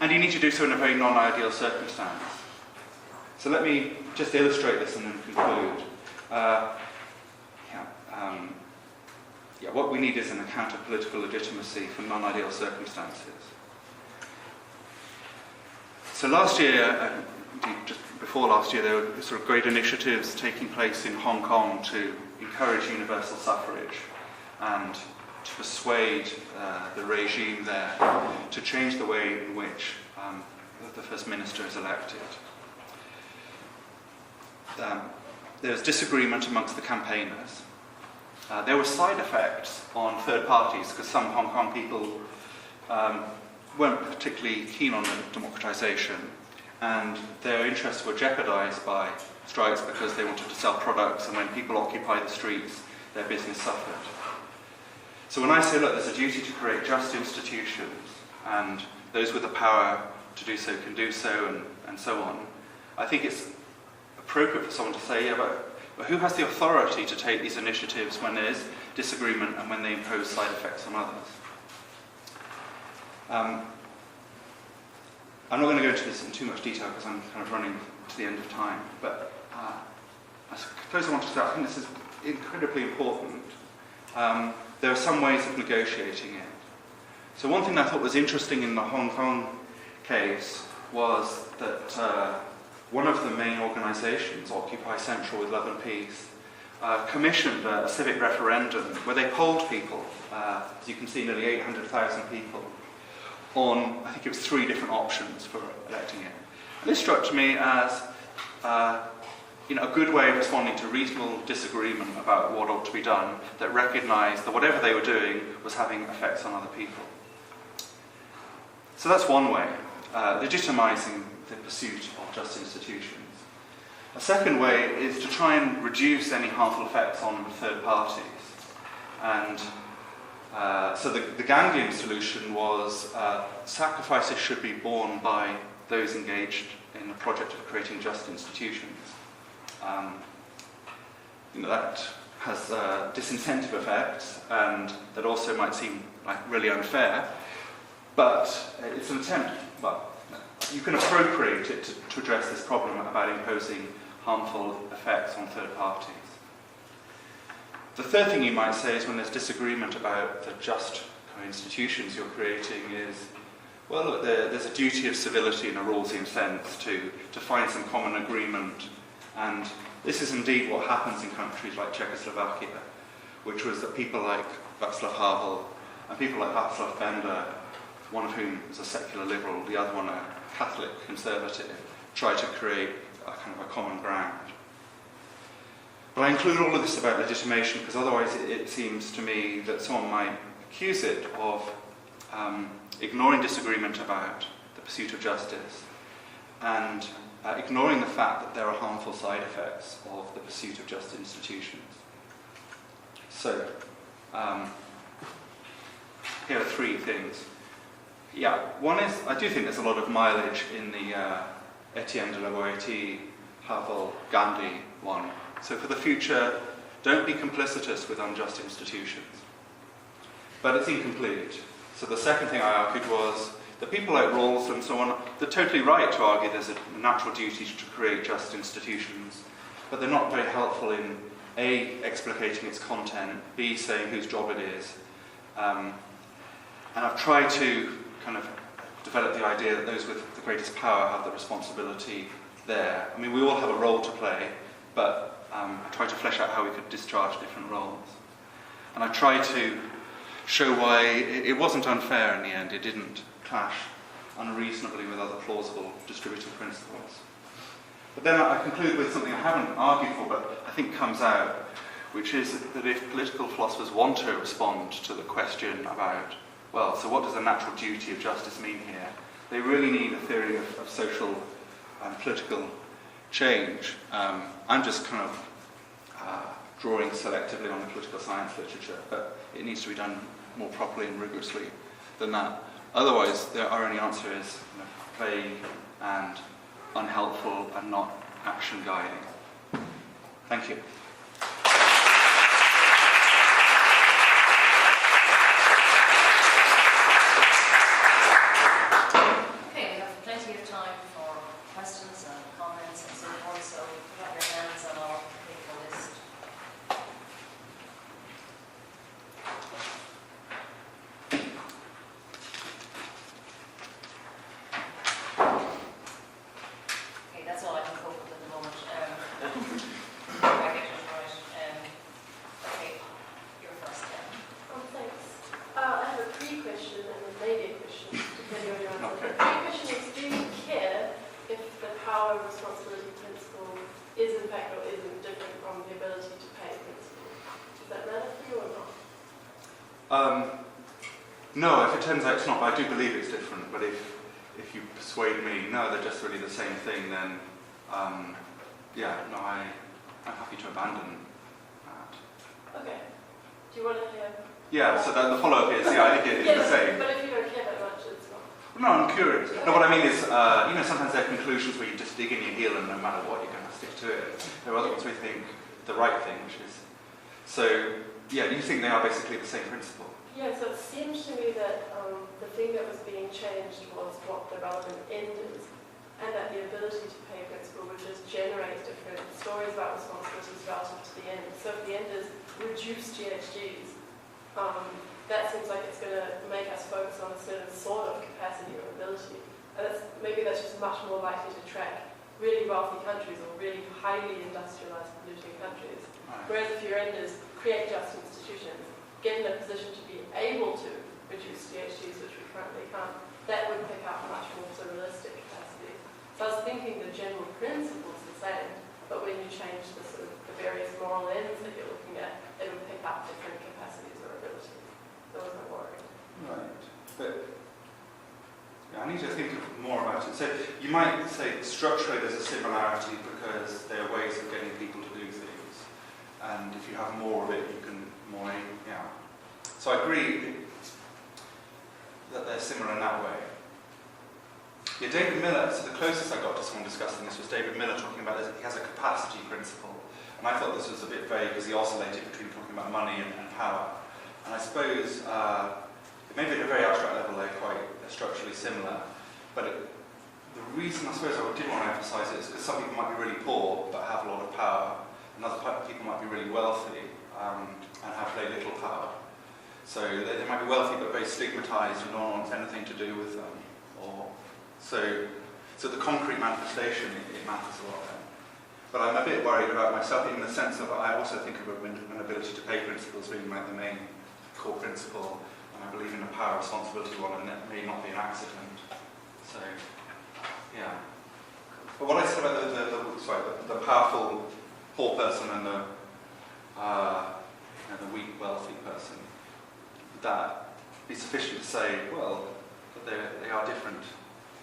And you need to do so in a very non-ideal circumstance. So let me just illustrate this and then conclude. What we need is an account of political legitimacy for non-ideal circumstances. So last year, indeed just before last year, there were sort of great initiatives taking place in Hong Kong to encourage universal suffrage and to persuade the regime there to change the way in which the First Minister is elected. There's disagreement amongst the campaigners. There were side effects on third parties because some Hong Kong people weren't particularly keen on democratisation, and their interests were jeopardised by strikes because they wanted to sell products, and when people occupy the streets, their business suffered. So when I say, look, there's a duty to create just institutions, and those with the power to do so can do so, and so on, I think it's appropriate for someone to say, yeah, but who has the authority to take these initiatives when there's disagreement and when they impose side effects on others? I'm not going to go into this in too much detail because I'm kind of running to the end of time, but I suppose I want to say, I think this is incredibly important. There are some ways of negotiating it. So one thing I thought was interesting in the Hong Kong case was that one of the main organisations, Occupy Central with Love and Peace, commissioned a civic referendum where they polled people, as you can see, nearly 800,000 people, on, I think it was 3 different options for electing it. And this struck me as a good way of responding to reasonable disagreement about what ought to be done, that recognised that whatever they were doing was having effects on other people. So that's one way, legitimising the pursuit of just institutions. A second way is to try and reduce any harmful effects on third parties. And so the Gandhian solution was sacrifices should be borne by those engaged in the project of creating just institutions. That has disincentive effects, and that also might seem like really unfair, but it's an attempt, you can appropriate it to address this problem about imposing harmful effects on third parties. The third thing you might say is when there's disagreement about the just institutions you're creating is, well, look, there's a duty of civility in a Rawlsian sense to find some common agreement, and this is indeed what happens in countries like Czechoslovakia, which was that people like Václav Havel and people like Václav Bender, one of whom is a secular liberal, the other one a Catholic conservative, try to create a kind of a common ground. But I include all of this about legitimation because otherwise it seems to me that someone might accuse it of ignoring disagreement about the pursuit of justice and ignoring the fact that there are harmful side effects of the pursuit of just institutions. So, here are 3 things. Yeah, one is, I do think there's a lot of mileage in the Etienne de la Boétie, Havel, Gandhi one. So for the future, don't be complicitous with unjust institutions. But it's incomplete. So the second thing I argued was that people like Rawls and so on, they're totally right to argue there's a natural duty to create just institutions. but they're not very helpful in A, explicating its content, B, saying whose job it is. And I've tried to kind of develop the idea that those with the greatest power have the responsibility there. I mean, we all have a role to play, but I tried to flesh out how we could discharge different roles. And I tried to show why it wasn't unfair in the end. It didn't clash unreasonably with other plausible distributive principles. But then I conclude with something I haven't argued for, but I think comes out, which is that if political philosophers want to respond to the question about, well, so what does the natural duty of justice mean here? They really need a theory of social and political change. I'm just kind of drawing selectively on the political science literature, but it needs to be done more properly and rigorously than that. Otherwise, our only answer is vague and unhelpful and not action guiding. Thank you. Okay, we have plenty of time for questions and comments and so forth, so put up your hands and I'll make a list. Okay, that's all I can cope with at the moment. I get it right. Okay, you're first then. Thanks. I have a pre-question and a maybe a question, depending on your answer. Okay. The pre-question is, do you care if the power responsibility principle is in fact or isn't different from the ability to pay principle? Does that matter for you or not? No, if it turns out it's not, but I do believe it's different. But if you persuade me, no, they're just really the same thing, then yeah, no, I'm happy to abandon that. Okay. Do you want to hear? Yeah, so the follow-up is, yeah, I think it is the same. But if you don't care that much, it's not. No, I'm curious. No, what I mean is, sometimes there are conclusions where you just dig in your heel and no matter what, you're going to stick to it. There are other ones where you think the right thing, which is... So, yeah, do you think they are basically the same principle? Yeah, so it seems to me that the thing that was being changed was what the relevant end is, and that the ability to pay principle would just generate different stories about responsibilities relative to the end. So if the end is reduce GHGs, that seems like it's going to make us focus on a certain sort of capacity or ability. And maybe that's just much more likely to track really wealthy countries or really highly industrialized polluting countries. Right. Whereas if your end is create just institutions, get in a position to be able to reduce GHGs, which we currently can't, that would pick up much more pluralistic capacities. So I was thinking the general principle's the same, but when you change the sort of the various moral ends that you're looking at, it would pick up different capacities or abilities. That was my worry. Right. But yeah, I need to think more about it. So you might say structurally there's a similarity because there are ways of getting people to do things. And if you have more of it, you can more aim. Yeah. So I agree that they're similar in that way. Yeah, David Miller, so the closest I got to someone discussing this was David Miller talking about this. He has a capacity principle. And I thought this was a bit vague because he oscillated between talking about money and power. And I suppose, maybe at a very abstract level, they're quite structurally similar. But the reason I suppose I did want to emphasise it is because some people might be really poor but have a lot of power, and other people might be really wealthy and have very little power. So they might be wealthy but very stigmatised and no one wants anything to do with them. So the concrete manifestation, it matters a lot then. But I'm a bit worried about myself in the sense of I also think of an ability to pay principles being like the main core principle, and I believe in the power responsibility one, and that may not be an accident. So, yeah. But what I said about the powerful poor person and the weak wealthy person, that be sufficient to say, well, that they are different.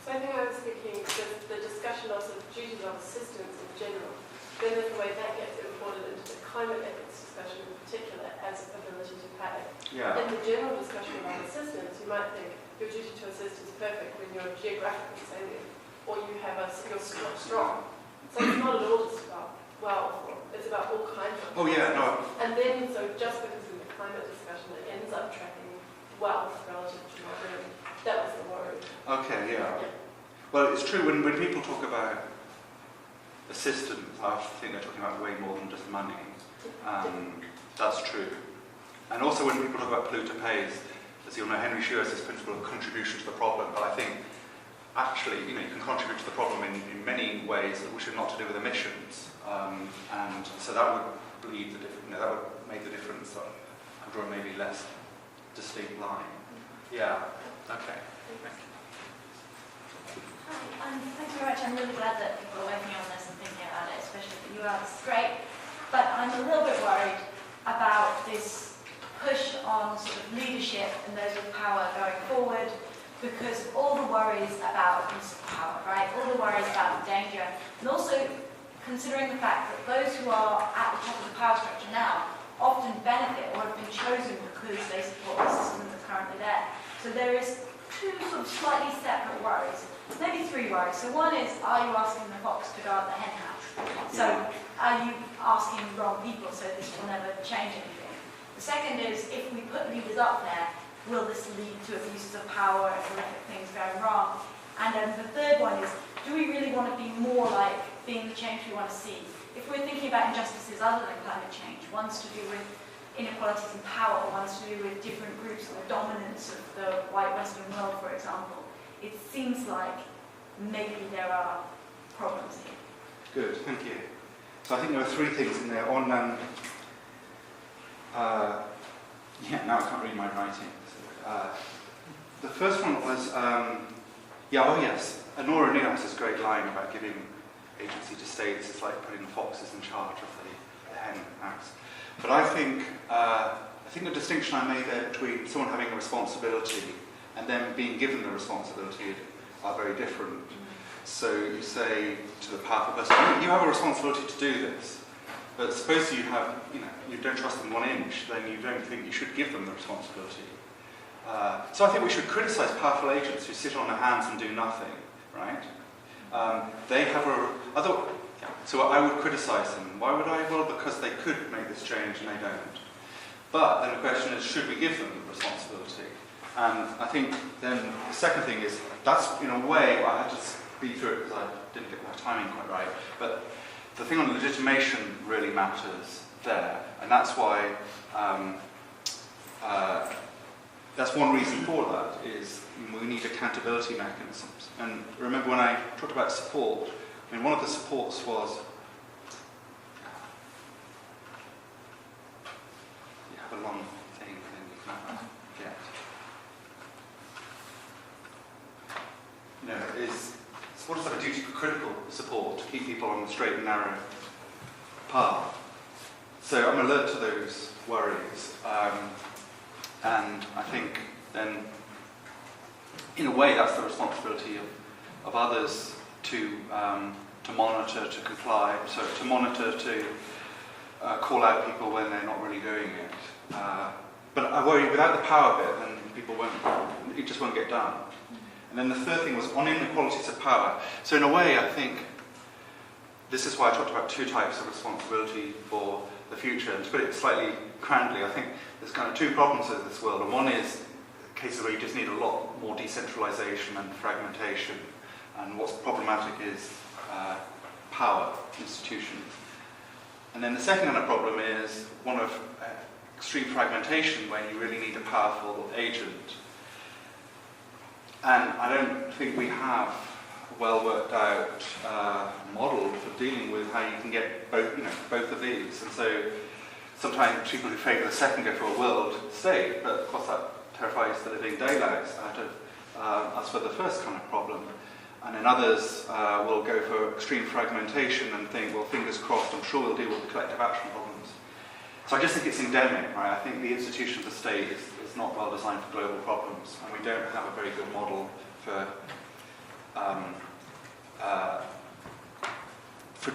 So I think I was thinking the discussion of sort of duties of assistance in general, then there's the way that gets imported into the climate ethics discussion in particular as ability to pay. Yeah. In the general discussion about assistance, you might think your duty to assist is perfect when you're geographically salient, or you're strong. So it's not at all just about wealth, it's about all kinds of Oh yeah, no. And then, so just because in the climate discussion it ends up tracking wealth relative to mobility, that was the worry. Okay, yeah. Well, it's true when people talk about assistance, I think they're talking about way more than just money. That's true. And also when people talk about polluter pays, as you'll know, Henry Shew has this principle of contribution to the problem, but I think actually, you can contribute to the problem in many ways which are not to do with emissions. And so that would leave the that would make the difference. I'm drawing maybe less distinct line. Yeah. Okay. Thank you. Hi, thanks very much. I'm really glad that people are working on this and thinking about it, especially that you are. This is great. But I'm a little bit worried about this push on sort of leadership and those with power going forward, because all the worries about abuse of power, right? All the worries about the danger, and also considering the fact that those who are at the top of the power structure now often benefit or have been chosen because they support the system that's currently there. So there is two sort of slightly separate worries, maybe three worries. So one is, are you asking the fox to guard the hen house? So are you asking the wrong people so this will never change anything? The second is, if we put leaders up there, will this lead to abuses of power and horrific things going wrong? And then the third one is, do we really want to be more like being the change we want to see? If we're thinking about injustices other than climate change, one's to do with inequalities in power, one's to do with different groups and the dominance of the white Western world, for example, it seems like maybe there are problems here. Good, thank you. So I think there are three things in there. On, now I can't read my writing. The first one was, Nora Neal has this great line about giving agency to states. It's like putting the foxes in charge of the hen house. But I think the distinction I made there between someone having a responsibility and then being given the responsibility are very different. So you say to the powerful person, you have a responsibility to do this. But suppose you have, you don't trust them 1 inch, then you don't think you should give them the responsibility. So I think we should criticise powerful agents who sit on their hands and do nothing, right? They have so I would criticise them. Why would I? Well, because they could make this change and they don't. But then the question is, should we give them the responsibility? And I think then the second thing is, that's in a way, I had to speed through it because I didn't get my timing quite right, but the thing on legitimation really matters there, and that's why, that's one reason for that, is we need accountability mechanisms. And remember when I talked about support, one of the supports was, you have a long thing and then you can't get. Is what is like a duty for critical support to keep people on the straight and narrow path. So I'm alert to those worries, and I think then, in a way, that's the responsibility of others to monitor, to comply, so to monitor, to call out people when they're not really doing it. But I worry without the power bit, then people it just won't get done. And then the third thing was on inequalities of power. So in a way, I think this is why I talked about two types of responsibility for the future. And to put it slightly crandly, I think there's kind of two problems with this world. And one is cases where you just need a lot more decentralization and fragmentation. And what's problematic is power institutions. And then the second kind of problem is one of extreme fragmentation, where you really need a powerful agent. And I don't think we have a well worked out model for dealing with how you can get both of these. And so sometimes people who favour the second go for a world state, but of course that terrifies the living daylights out of us for the first kind of problem. And then others will go for extreme fragmentation and think, well, fingers crossed, I'm sure we'll deal with the collective action problems. So I just think it's endemic, right? I think the institution of the state is not well designed for global problems, and we don't have a very good model for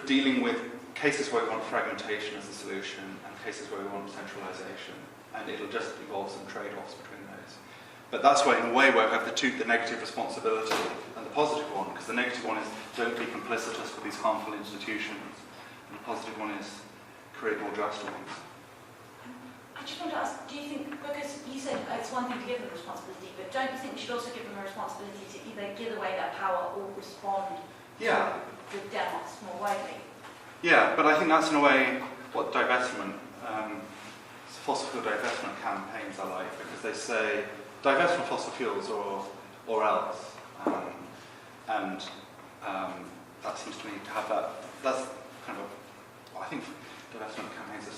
dealing with cases where we want fragmentation as a solution and cases where we want centralization, and it'll just involve some trade-offs between those. But that's why, in a way, where we have the negative responsibility and the positive one, because the negative one is don't be complicitous with these harmful institutions, and the positive one is create more just ones. I just want to ask, do you think, because you said it's one thing to give them responsibility, but don't you think we should also give them a responsibility to either give away that power or respond Yeah. the demos more widely. Yeah, but I think that's in a way what divestment, fossil fuel divestment campaigns are like, because they say divest from fossil fuels or else, and that seems to me to have that. That's kind of, I think divestment campaigns are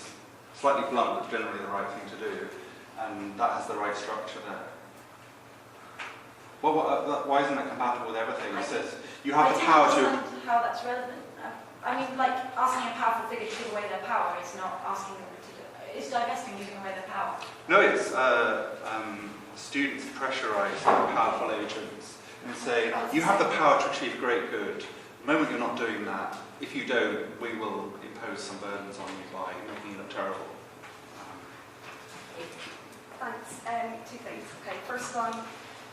slightly blunt, but generally the right thing to do, and that has the right structure there. Well, why isn't that compatible with everything? It says you have the power to. I don't understand how that's relevant. I mean, like asking a powerful figure to give away their power is not asking them to do. It's divesting, giving away their power. No, it's students pressurising powerful agents and say you have the power to achieve great good. The moment you're not doing that, if you don't, we will impose some burdens on you by making you look terrible. Thanks. Two things. Okay, first one,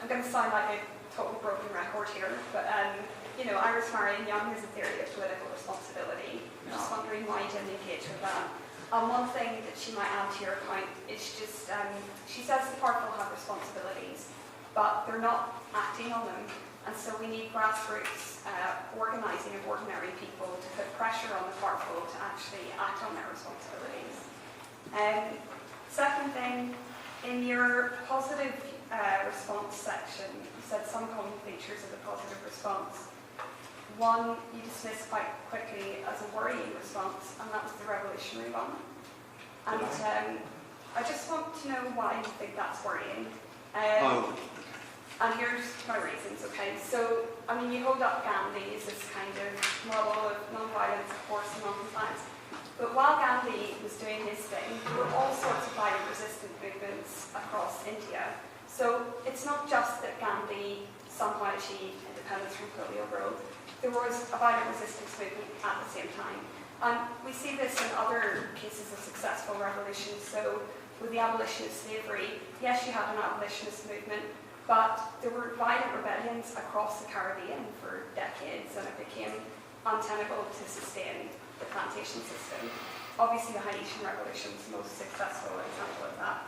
I'm going to sound like a total broken record here, but Iris Marion Young has a theory of political responsibility. I'm just wondering why you didn't engage with that. One thing that she might add to your account is just, she says the powerful have responsibilities, but they're not acting on them. And so we need grassroots organising of ordinary people to put pressure on the powerful to actually act on their responsibilities. Second thing, in your positive response section, you said some common features of the positive response. One you dismissed quite quickly as a worrying response, and that was the revolutionary one. And I just want to know why you think that's worrying. And here's my reasons, okay? So, I mean, you hold up Gandhi as this kind of model of non-violence, of course, and non-compliance. But while Gandhi was doing his thing, there were all sorts of violent resistance movements across India. So it's not just that Gandhi somehow achieved independence from colonial rule. There was a violent resistance movement at the same time. And we see this in other cases of successful revolutions. So with the abolition of slavery, yes, you had an abolitionist movement, but there were violent rebellions across the Caribbean for decades, and it became untenable to sustain the plantation system. Obviously, the Haitian Revolution was the most successful example of that.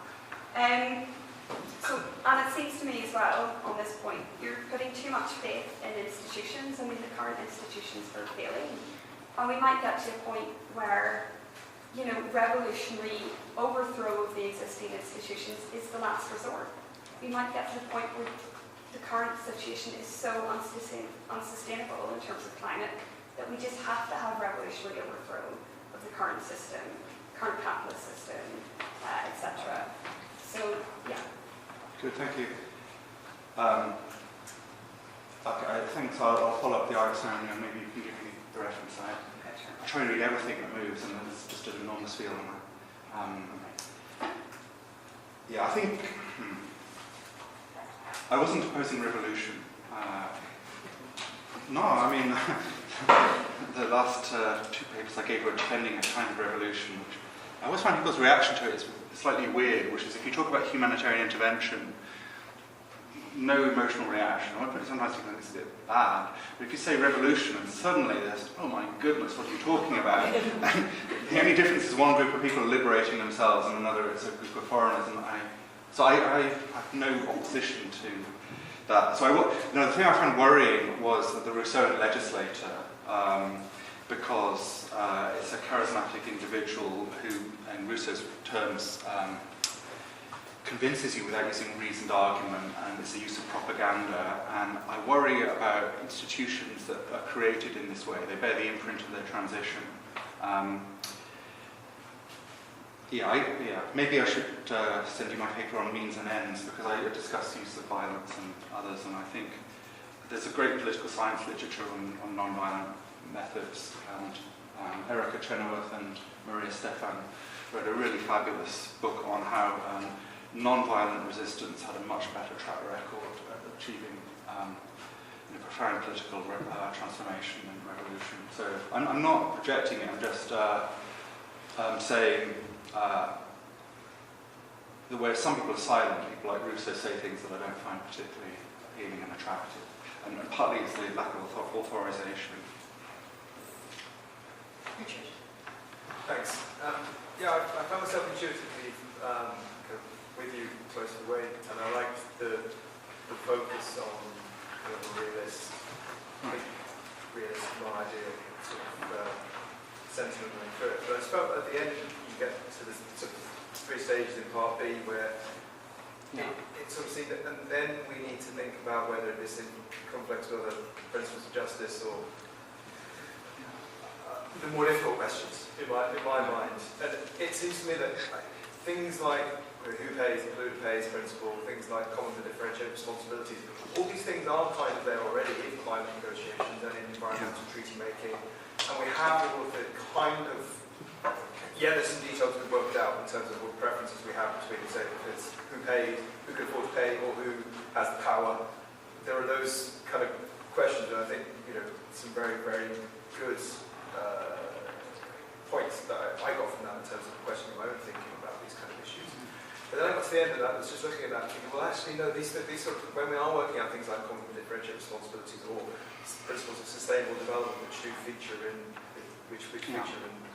And it seems to me as well, on this point, you're putting too much faith in institutions. I mean, the current institutions are failing. And we might get to a point where, revolutionary overthrow of the existing institutions is the last resort. We might get to the point where the current situation is so unsustainable in terms of climate that we just have to have revolutionary overthrow of the current system, current capitalist system, etc. So, yeah. Good, thank you. Okay, I think so. I'll follow up the Iris Marion, and maybe you can give me the reference. I try to read everything that moves, and there's just an enormous feel on that. Yeah, I think I wasn't opposing revolution. No, I mean, the last two papers I gave were defending a kind of revolution, which I always find people's reaction to it is slightly weird, which is if you talk about humanitarian intervention, no emotional reaction. Sometimes you think it's a bit bad, but if you say revolution and suddenly there's, oh my goodness, what are you talking about? The only difference is one group of people are liberating themselves and another it's a group of foreigners. And I have no opposition to that. So the thing I found worrying was that the Rousseauan legislator, because it's a charismatic individual who, in Rousseau's terms, convinces you without using reasoned argument, and it's the use of propaganda. And I worry about institutions that are created in this way. They bear the imprint of their transition. Maybe I should send you my paper on means and ends, because I discuss the use of violence and others, and I think there's a great political science literature on non-violent methods, and Erica Chenoweth and Maria Stefan wrote a really fabulous book on how non-violent resistance had a much better track record at achieving profound political transformation and revolution. So I'm not projecting it, I'm just saying the way some people are silent, people like Rousseau say things that I don't find particularly appealing and attractive. And partly it's the lack of authorization. Richard. Thanks. I found myself intuitively with you close to the way, and I liked the focus on the realist at the end you get to the sort of 3 stages in part B where it sort of seems that, and then we need to think about whether this conflicts with other principles of justice or the more difficult questions in my mind. And it seems to me that things like who pays, the polluter pays principle, things like common and differentiated responsibilities, all these things are kind of there already in climate negotiations and in environmental treaty making. And we have all of the kind of, there's some details we've worked out in terms of what preferences we have between, say, if it's who pays, who can afford to pay, or who has the power. There are those kind of questions, and I think, some very, very good points that I got from that in terms of questioning my own thinking about these kind of issues. But then I got to the end of that, I was just looking at that and thinking, well, actually, no, these sort of, when we are working out things like common differentiated responsibilities or principles of sustainable development, which do feature in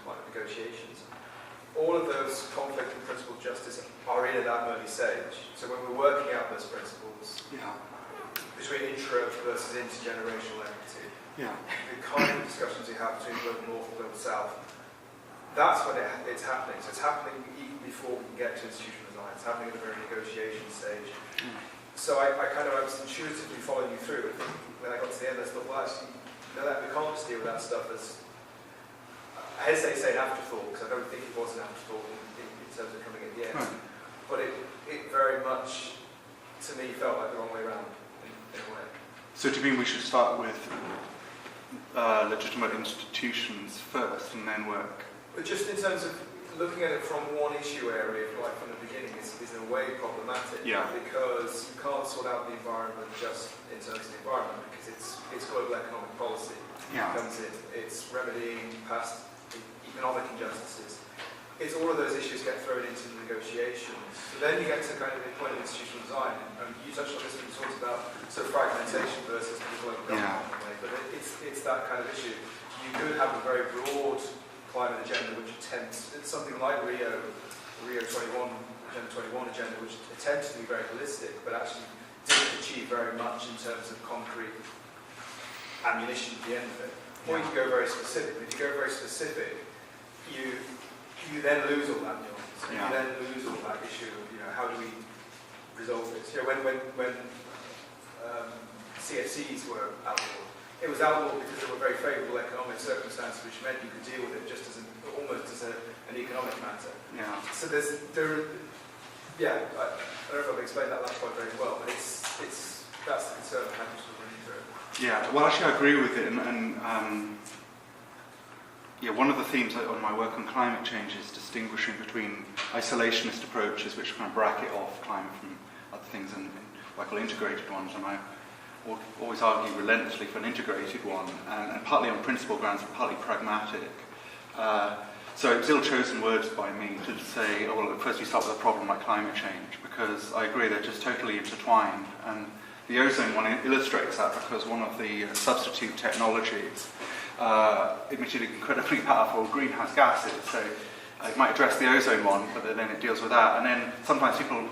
climate negotiations, all of those conflict and principle of justice are in at that early stage. So when we're working out those principles between intra versus intergenerational equity, the kind of discussions we have between global north and global south, that's when it's happening. So it's happening even before we can get to institutional design. It's happening at the very negotiation stage. So I was intuitively following you through. I think when I got to the end, I thought, well, actually, that we can't just deal with that stuff as, I hesitate to say an afterthought, because I don't think it was an afterthought in terms of coming at the end. But it very much, to me, felt like the wrong way around in a way. So do you mean we should start with legitimate institutions first and then work? But just in terms of looking at it from one issue area, like from the beginning, is in a way problematic. Because you can't sort out the environment just in terms of the environment, because it's global economic policy. Comes in. It's remedying past economic injustices. It's all of those issues get thrown into the negotiations. So then you get to kind of the point of institutional design. And you touched on this when you talked about sort of fragmentation versus the global government. But it's that kind of issue. You could have a very broad climate agenda which attempts, it's something like Rio 21, Agenda 21 agenda, which attempts to be very holistic, but actually didn't achieve very much in terms of concrete ammunition at the end of it. Or you can go very specific. If you go very specific, you then lose all that nuance. You then lose all that issue of, how do we resolve this? When CFCs were outlawed, it was outlawed because there were very favourable economic circumstances which meant you could deal with it just almost as an economic matter. So I don't know if I've explained that last point very well, but that's the concern I have just running through. Well, actually I agree with it, and one of the themes on my work on climate change is distinguishing between isolationist approaches which kind of bracket off climate from other things and what I call integrated ones, and I always argue relentlessly for an integrated one, and partly on principle grounds, and partly pragmatic. So it was ill-chosen words by me to say, first we start with a problem like climate change, because I agree they're just totally intertwined. And the ozone one illustrates that, because one of the substitute technologies emitted incredibly powerful greenhouse gases. So it might address the ozone one, but then it deals with that. And then sometimes people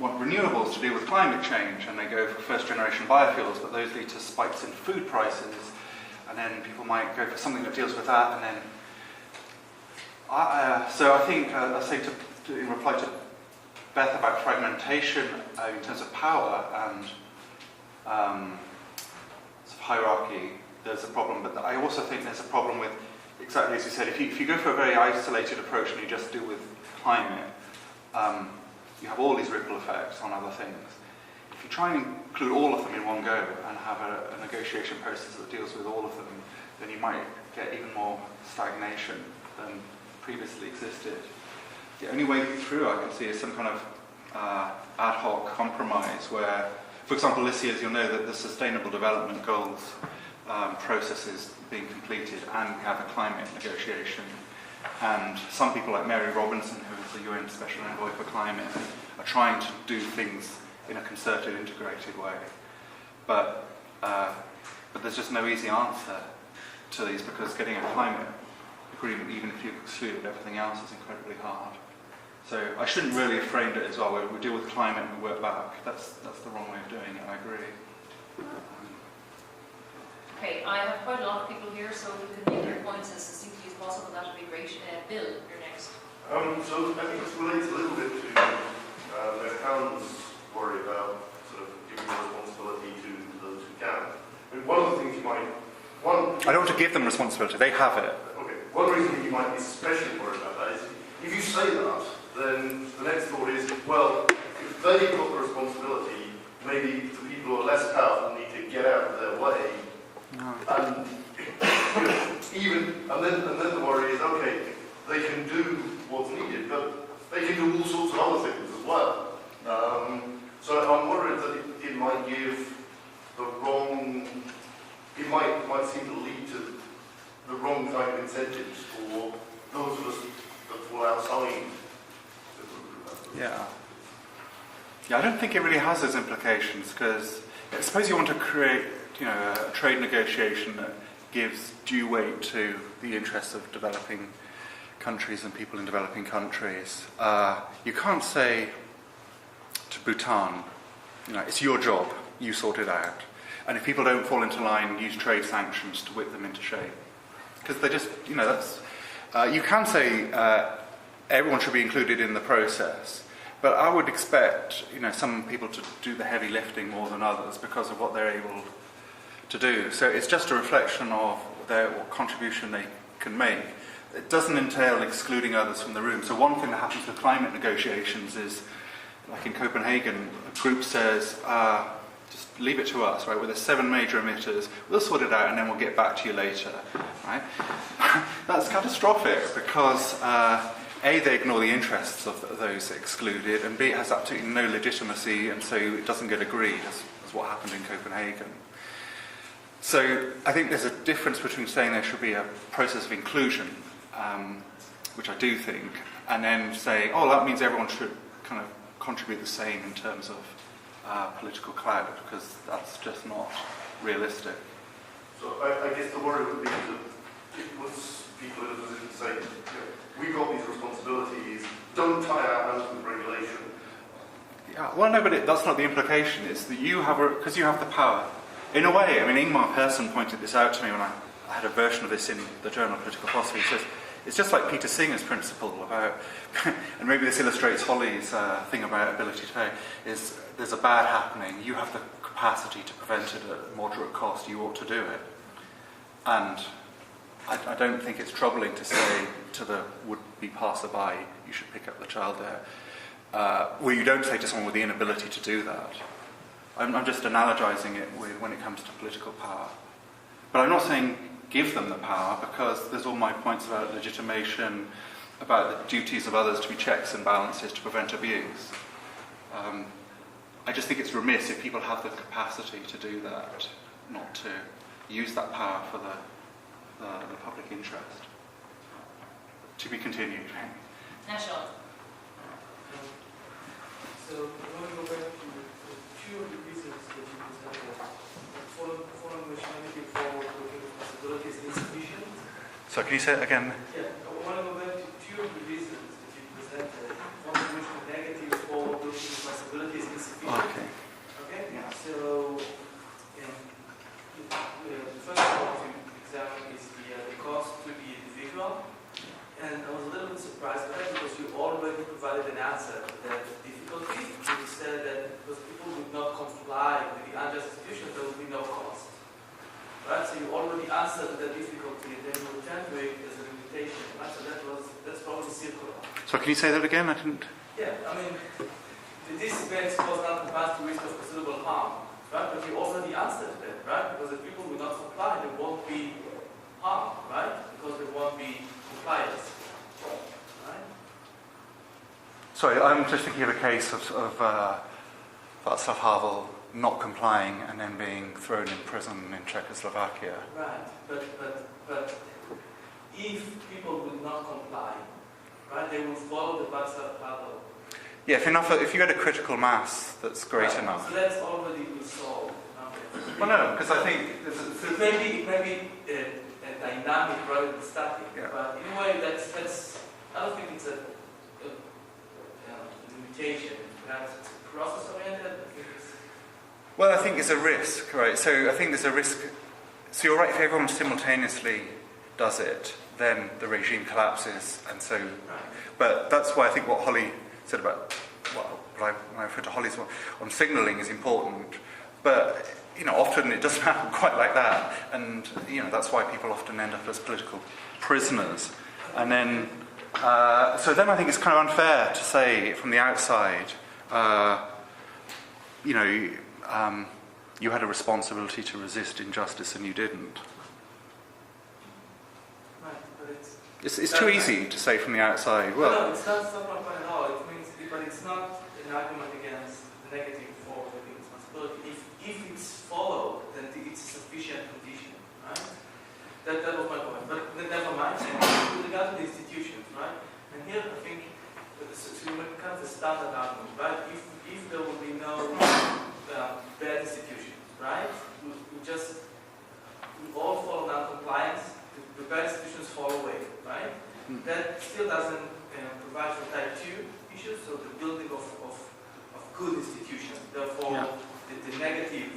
want renewables to deal with climate change, and they go for first-generation biofuels, but those lead to spikes in food prices, and then people might go for something that deals with that, and then... so I think, I say in reply to Beth about fragmentation in terms of power and sort of hierarchy, there's a problem, but I also think there's a problem with, exactly as you said, if you go for a very isolated approach and you just deal with climate, you have all these ripple effects on other things. If you try and include all of them in one go and have a negotiation process that deals with all of them, then you might get even more stagnation than previously existed. The only way through I can see is some kind of ad hoc compromise where, for example, this year, as you'll know, that the Sustainable Development Goals process is being completed, and we have a climate negotiation. And some people like Mary Robinson, who is the UN Special Envoy for Climate, are trying to do things in a concerted, integrated way. But there's just no easy answer to these, because getting a climate agreement, even if you exclude everything else, is incredibly hard. So I shouldn't really have framed it as well, where we deal with climate and we work back. That's the wrong way of doing it, I agree. Okay, I have quite a lot of people here, so you can make your points as succinctly as possible that would be great. Bill, you're next. So I think this relates a little bit to Karen's worry about sort of giving responsibility to those who can. I mean, one of the things you might... I don't want to give them responsibility, they have it. Okay, one reason that you might be especially worried about that is if you say that, then the next thought is, well, if they've got the responsibility, maybe the people who are less powerful need to get out of their way. No. And then the worry is, okay, they can do what's needed, but they can do all sorts of other things as well. So I'm worried that it might give the wrong, it might seem to lead to the wrong kind of incentives for those of us that fall outside the group. Yeah. Yeah, I don't think it really has those implications, because suppose you want to create, a trade negotiation that gives due weight to the interests of developing countries and people in developing countries. You can't say to Bhutan, it's your job, you sort it out. And if people don't fall into line, use trade sanctions to whip them into shape. Because they just, that's... you can say everyone should be included in the process, but I would expect, some people to do the heavy lifting more than others because of what they're able to do. So it's just a reflection of what contribution they can make. It doesn't entail excluding others from the room. So one thing that happens with climate negotiations is, like in Copenhagen, a group says, just leave it to us, right? Well, there's 7 major emitters. We'll sort it out and then we'll get back to you later, right? That's catastrophic because A, they ignore the interests of those excluded, and B, it has absolutely no legitimacy, and so it doesn't get agreed, as what happened in Copenhagen. So I think there's a difference between saying there should be a process of inclusion, which I do think, and then saying, that means everyone should kind of contribute the same in terms of political clout, because that's just not realistic. So I guess the worry would be that it was people in a position to say, we've got these responsibilities, don't tie our hands with regulation. Yeah, well, no, but that's not the implication. It's that you have, because you have the power. In a way, Ingmar Persson pointed this out to me when I had a version of this in the Journal of Political Philosophy. He says, it's just like Peter Singer's principle about, and maybe this illustrates Holly's thing about ability to pay, is there's a bad happening, you have the capacity to prevent it at moderate cost, you ought to do it. And I don't think it's troubling to say to the would-be passerby, you should pick up the child there. Where you don't say to someone with the inability to do that. I'm just analogizing it with when it comes to political power. But I'm not saying give them the power, because there's all my points about legitimation, about the duties of others to be checks and balances to prevent abuse. I just think it's remiss if people have the capacity to do that, not to use that power for the public interest. To be continued. Now, Sean. So I want to go back to two of the reasons that you presented. Following which looking forward, looking at possibilities insufficient. So can you say it again? Yeah, I want to go back to two of the reasons that you presented. One of which the negative forward-looking possibilities insufficient. Okay. Okay? Yeah. So, the first one to examine is the cost to the individual. And I was a little bit surprised by that because you already provided an answer to that difficulty. You said that because people would not comply with the unjust institutions, there would be no cost. Right? So you already answered that difficulty, and then you return to it as a limitation. Right? So that's probably circular. So can you say that again? I didn't... Yeah, this event was not compared to risk of considerable harm. Right? But you already answered that, right? Because if people will not comply, there won't be harm, right? Because there won't be compliance. Right? Sorry, I'm just thinking of a case of Václav Havel not complying and then being thrown in prison in Czechoslovakia. Right, but if people will not comply, right, they will follow the Václav Havel. Yeah, if you get a critical mass that's great enough. So that's already resolved. Well, no, because I think it may be a dynamic rather than static. Yeah. But in a way, that's I don't think it's a limitation. Perhaps it's process-oriented. Well, I think it's a risk, right? So I think there's a risk. So you're right, if everyone simultaneously does it, then the regime collapses, and so. But that's why I think what Holly said about when I refer to Holly's on signalling is important. But often it doesn't happen quite like that, and that's why people often end up as political prisoners. And then, so then I think it's kind of unfair to say from the outside, you had a responsibility to resist injustice and you didn't. Right, but it's too easy to say from the outside. Well, no, it's not my point at all. It means, but it's not an argument against the negative for taking responsibility. If it's followed, then it's a sufficient condition, right? That was my point. But never mind. And with regard to the institutions, right? And here I think so kind of the standard argument, right? If there will be no bad institutions, right? We all follow non-compliance. The bad institutions fall away, right? That still doesn't provide for type 2 issues, so the building of good institutions. Therefore, the negative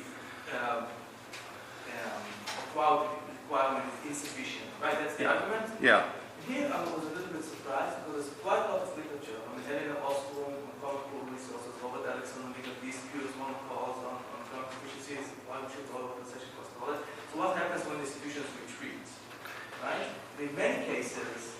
requirement is insufficient, right? That's the argument. Yeah. Here I was a little bit surprised because there's quite a lot of literature. I mean, Helena Ostrom, on comical resources, Robert Alexander, legal disputes, one calls on current efficiencies, why we should all over session cost all that. So what happens when institutions retreat, right? In many cases,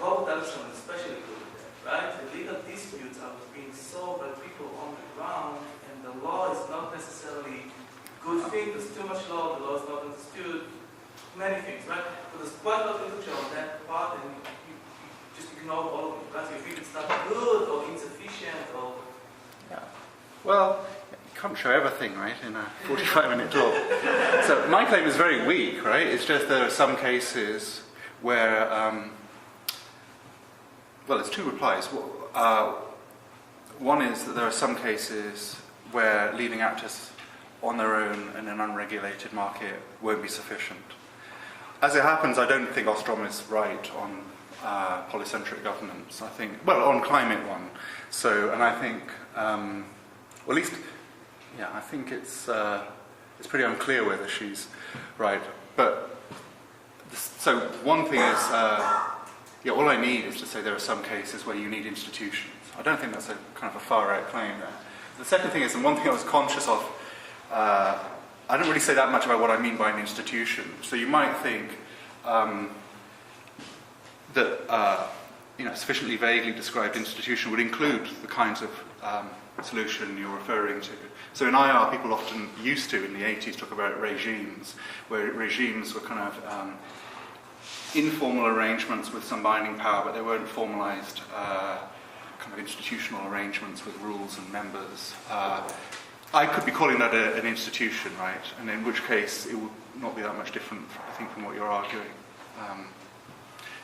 Robert Alexander is especially good at that, right? The legal disputes are being solved by people on the ground, and the law is not necessarily a good thing. There's too much law, the law is not understood. Many things, right? But there's quite a lot of literature on that part, and you just ignore all of it, right? You think it's not good or insufficient or. Yeah. Well, you can't show everything, right, in a 45-minute talk. So my claim is very weak, right? It's just there are some cases where, well, it's two replies. One is that there are some cases where leaving actors on their own in an unregulated market won't be sufficient. As it happens, I don't think Ostrom is right on polycentric governance. I think, well, on climate one. So, and I think, well, at least, yeah, I think it's pretty unclear whether she's right. But so one thing is, yeah, all I need is to say there are some cases where you need institutions. I don't think that's a kind of a far-out claim there. The second thing is, and one thing I was conscious of. I don't really say that much about what I mean by an institution. So you might think that sufficiently vaguely described institution would include the kinds of solution you're referring to. So in IR, people often used to, in the 80s, talk about regimes, where regimes were kind of informal arrangements with some binding power, but they weren't formalized kind of institutional arrangements with rules and members. I could be calling that an institution, right? And in which case, it would not be that much different, I think, from what you're arguing.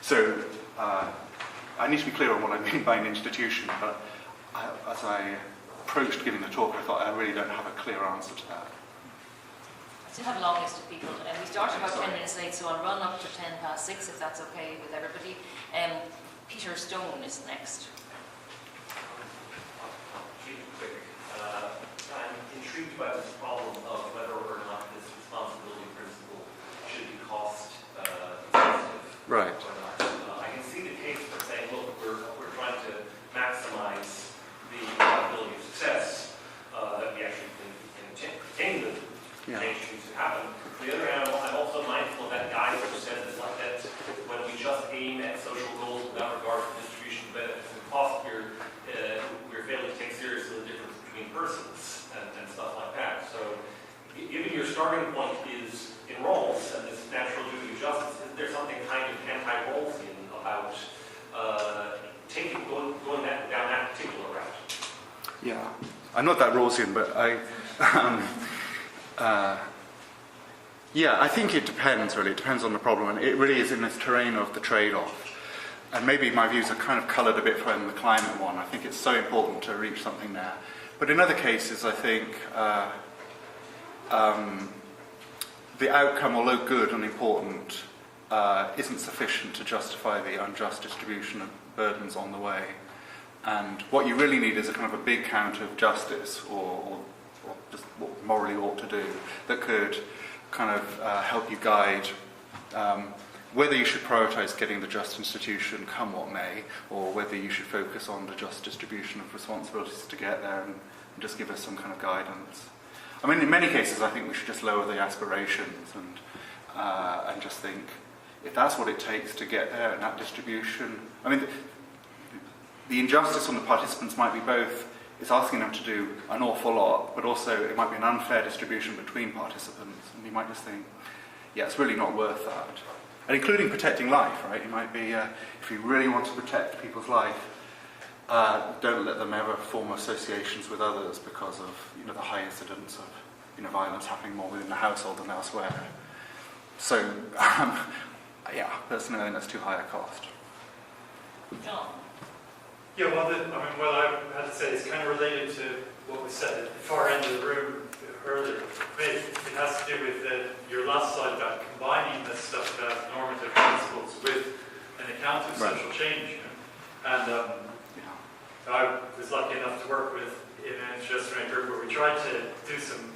So I need to be clear on what I mean by an institution, but as I approached giving the talk, I thought I really don't have a clear answer to that. I still have a long list of people, and we started about 10 minutes late, so I'll run up to 6:10, if that's okay with everybody. Peter Stone is next. I'm intrigued by this problem of whether or not this responsibility principle should be cost sensitive. Right. Or not. I can see the case for saying, look, we're trying to maximize the probability of success that we actually can attain the change needs to happen. On the other hand, I'm also mindful of that guy who said that when we just aim at social goals without regard to distribution of benefits and cost, we're failing to take seriously the difference between persons and stuff like that. So, given your starting point is in roles and this natural duty of justice, is there something kind of anti-Rawlsian about going down that particular route? Yeah, I'm not that Rawlsian, but yeah, I think it depends, really. It depends on the problem, and it really is in this terrain of the trade-off. And maybe my views are kind of coloured a bit from the climate one. I think it's so important to reach something there. But in other cases, I think the outcome, although good and important, isn't sufficient to justify the unjust distribution of burdens on the way. And what you really need is a kind of a big count of justice, or just what morally ought to do, that could kind of help you guide whether you should prioritise getting the just institution come what may, or whether you should focus on the just distribution of responsibilities to get there and just give us some kind of guidance. I mean, in many cases, I think we should just lower the aspirations and just think, if that's what it takes to get there in that distribution. I mean, the injustice on the participants might be both, it's asking them to do an awful lot, but also it might be an unfair distribution between participants. And you might just think, yeah, it's really not worth that. And including protecting life, right? It might be, if you really want to protect people's life, don't let them ever form associations with others because of, the high incidence of, violence happening more within the household than elsewhere. So, yeah, personally, I think that's too high a cost. John? Yeah, what I had to say is kind of related to what was said at the far end of the room earlier. It has to do with your last slide about combining this stuff about normative principles with an account of social change. And I was lucky enough to work with in an interdisciplinary group where we tried to do some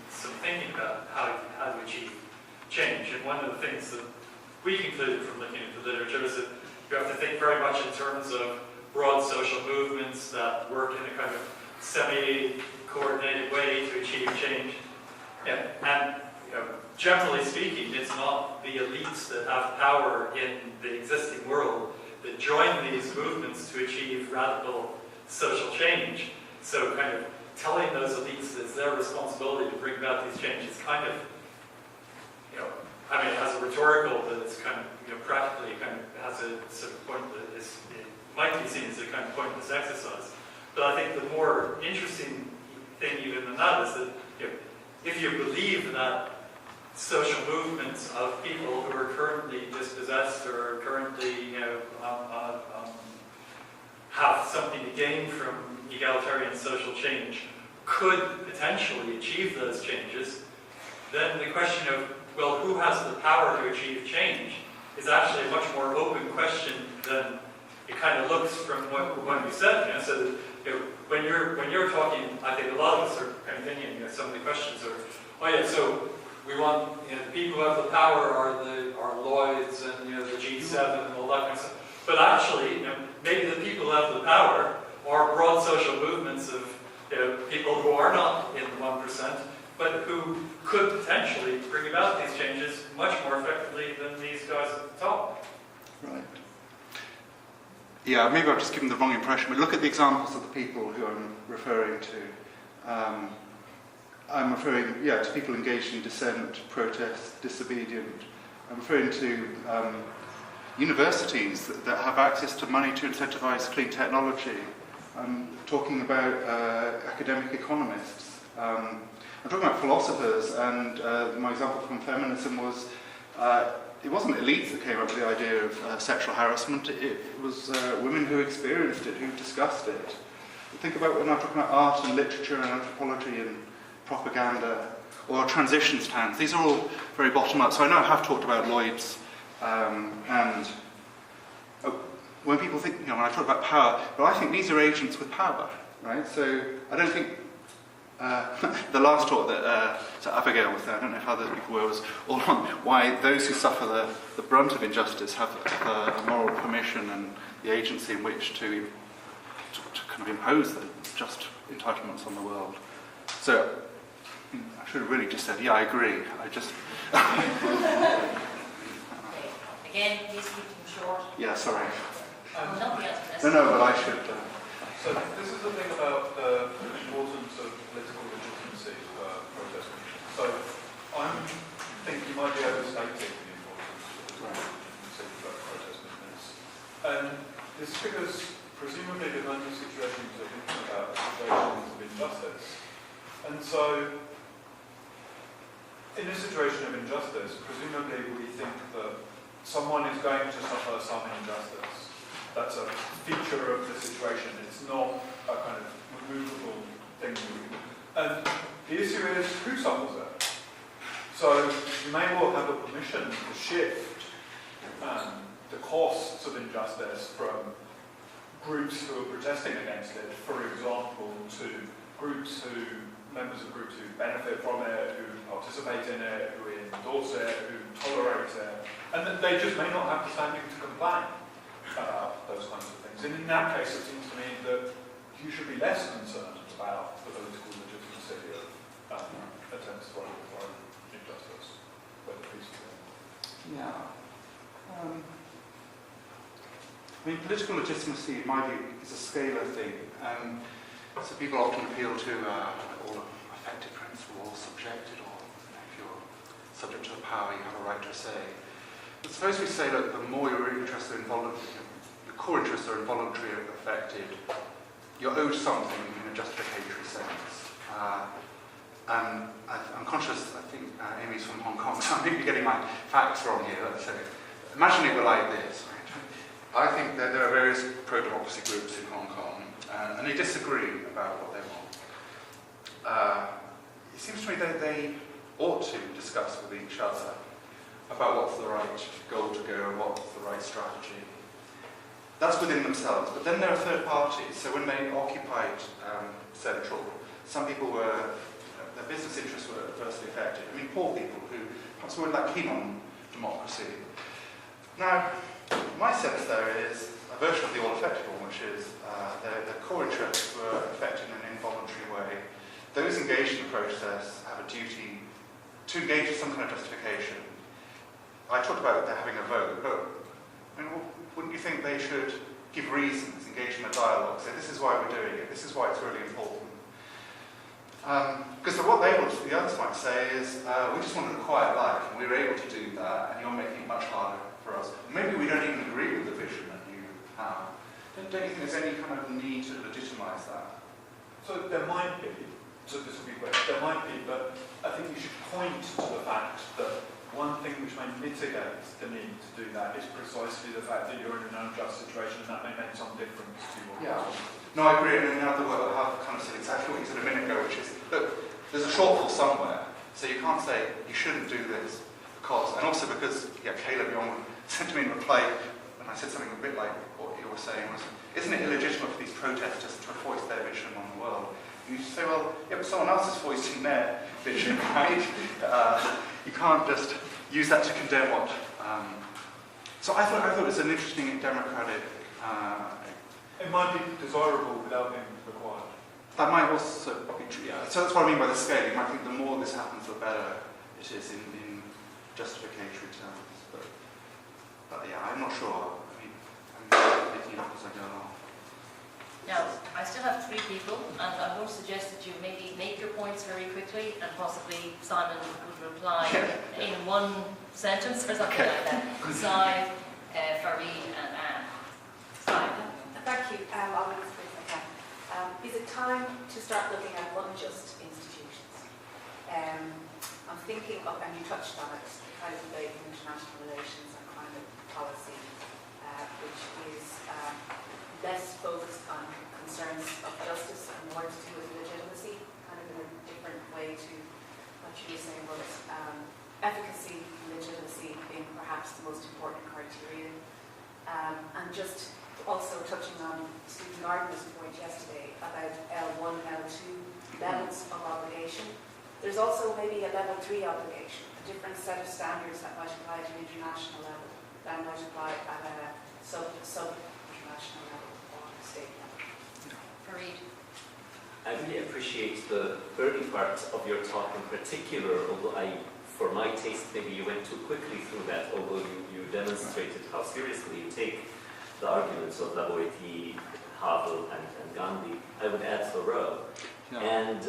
thinking about how to achieve change. And one of the things that we concluded from looking at the literature is that you have to think very much in terms of broad social movements that work in a kind of semi-coordinated way to achieve change. And generally speaking, it's not the elites that have power in the existing world that join these movements to achieve radical social change. So kind of telling those elites that it's their responsibility to bring about these changes kind of, it has a rhetorical, but it's kind of, practically kind of has a sort of point that it might be seen as a kind of pointless exercise. But I think the more interesting thing even than that is that, if you believe that social movements of people who are currently dispossessed or currently, have something to gain from egalitarian social change could potentially achieve those changes, then the question of, well, who has the power to achieve change is actually a much more open question than it kind of looks from what you said. So when you're talking, I think a lot of us are kind of thinking, some of the questions are, so we want, the people who have the power are Lloyds and the G7 and all that kind of stuff. But actually, maybe the people who have the power are broad social movements of people who are not in the 1%, but who could potentially bring about these changes much more effectively than these guys at the top. Right. Yeah, maybe I've just given the wrong impression, but look at the examples of the people who I'm referring to. I'm referring, to people engaged in dissent, protest, disobedient. I'm referring to universities that have access to money to incentivize clean technology. I'm talking about academic economists. I'm talking about philosophers, and my example from feminism was, it wasn't elites that came up with the idea of sexual harassment, it was women who experienced it, who discussed it. Think about when I'm talking about art and literature and anthropology and propaganda, or transition stands. These are all very bottom-up. So I know I have talked about Lloyds, and when people think, when I talk about power, well, I think these are agents with power, right? So I don't think the last talk that so Abigail was there, I don't know if other people were, was all on why those who suffer the brunt of injustice have a moral permission and the agency in which to kind of impose the just entitlements on the world. So I should have really just said, yeah, I agree. I just... Again, please keep them short. Yeah, sorry. Nothing else. No, but I should... So this is the thing about the importance of political legitimacy protesting. So I think you might be overstating the importance of political legitimacy protest movements. And this is because presumably the kind of situations you're thinking about are situations of injustice. And so in a situation of injustice, presumably we think that someone is going to suffer some injustice. That's a feature of the situation. It's not a kind of removable thing. And the issue is who suffers it. So you may well have a permission to shift the costs of injustice from groups who are protesting against it, for example, to members of groups who benefit from it, who participate in it, who endorse it, who tolerate it, And that they just may not have the standing to complain about those kinds of things. And in that case, it seems to me that you should be less concerned about the political legitimacy of attempts to overthrow injustice, whether peaceful. Yeah. I mean, political legitimacy, in my view, is a scalar thing. So people often appeal to all effective principle, all subjected, or if you're subject to a power, you have a right to a say. But suppose we say that the more you're interested in your core interests are involuntary or affected, you're owed something in a justificatory sense. And I'm conscious, I think Amy's from Hong Kong, so I may be getting my facts wrong here. Let's say. Imagine it were like this. Right? I think that there are various pro-democracy groups in Hong Kong, and they disagree about what they want. It seems to me that they ought to discuss with each other about what's the right goal to go, what's the right strategy. That's within themselves, but then there are third parties. So when they occupied Central, some people were, their business interests were adversely affected. I mean, poor people who perhaps weren't that keen on democracy. Now, my sense there is a version of the all-effective one, which is their core interests were affected in an involuntary way. Those engaged in the process have a duty to engage in some kind of justification. I talked about having a vote, but I mean, wouldn't you think they should give reasons, engage in a dialogue, say this is why we're doing it, this is why it's really important? Because what the others might say is, we just wanted a quiet life, and we were able to do that, and you're making it much harder for us. Maybe we don't even agree with the vision that you have. Don't you think there's any kind of need to legitimise that? So there might be, so this will be quick, there might be, but I think you should point to the fact that one thing which may mitigate the need to do that is precisely the fact that you're in an unjust situation, and that may make some difference to you. Yeah. No, I agree, and in other words, I've kind of said exactly what you said a minute ago, which is, look, there's a shortfall somewhere, so you can't say you shouldn't do this because, and also because, Caleb Young said to me in reply, and I said something a bit like what you were saying, was, isn't it illegitimate for these protesters to voice their vision on the world? And you say, well, yeah, but someone else is voicing their vision, right? You can't just use that to condemn what. So I thought it was an interesting democratic. It might be desirable without being required. That might also be true. Yeah. So that's what I mean by the scaling. I think the more this happens, the better it is in justificatory terms. But yeah, I'm not sure. I mean, I'm picking up as I go along. Now, I still have 3 people, and I would suggest that you maybe make your points very quickly, and possibly Simon would reply in one sentence or something like that. Sai, Fareed, and Anne. Simon. Thank you. I'll make this brief if I can. Is it time to start looking at unjust institutions? I'm thinking of, and you touched on it, the kind of debate in international relations and climate policy, which is less focused on concerns of justice and more to do with legitimacy, kind of in a different way to what you were saying was efficacy, legitimacy being perhaps the most important criterion. And just also touching on Stephen Gardner's point yesterday about L1, L2 levels of obligation. There's also maybe a level 3 obligation, a different set of standards that might apply at an international level that might apply at a sub-international level or state level. Fareed. I really appreciate the early part of your talk in particular, although for my taste, maybe you went too quickly through that, although you demonstrated how seriously you take the arguments of Lavoisier, Havel, and Gandhi. I would add Thoreau. Yeah. And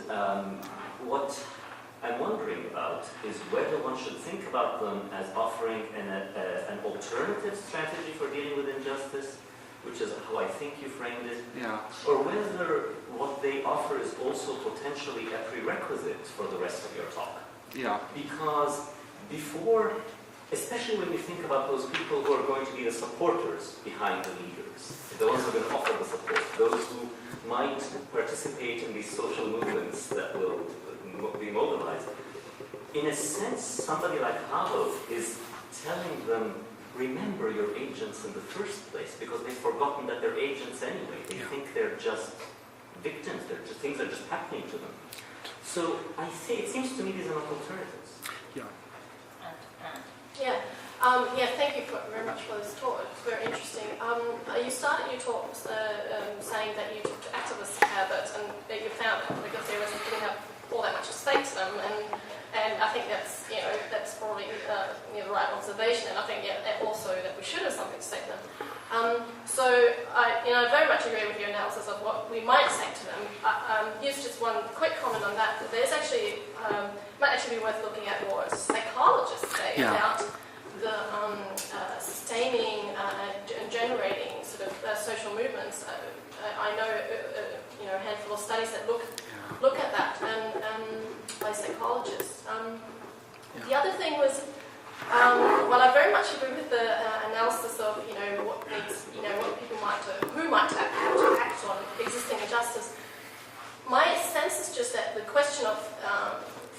what I'm wondering about is whether one should think about them as offering an alternative strategy for dealing with injustice, which is how I think you framed it, or whether what they offer is also potentially a prerequisite for the rest of your talk. Yeah. Because before, especially when you think about those people who are going to be the supporters behind the leaders, the ones who are going to offer the support, those who might participate in these social movements that will be mobilized. In a sense, somebody like Havel is telling them, remember your agents in the first place, because they've forgotten that they're agents anyway. They think they're just victims, things are just happening to them. So I say, it seems to me these are not alternatives. And Yeah, Yeah, thank you very much for this talk. It's very interesting. You started your talk saying that you took to activist habits and that you found it because they didn't have all that much at stake to them, and I think that's probably the right observation, and I think also that we should have something to say to them. So I very much agree with your analysis of what we might say to them. Here's just one quick comment on that. There's actually might actually be worth looking at what psychologists say about the sustaining and generating sort of social movements. I know a handful of studies that look at that and by psychologists. The other thing was, well, I very much agree with the analysis of what needs, what people who might have to act on existing injustice. My sense is just that the question of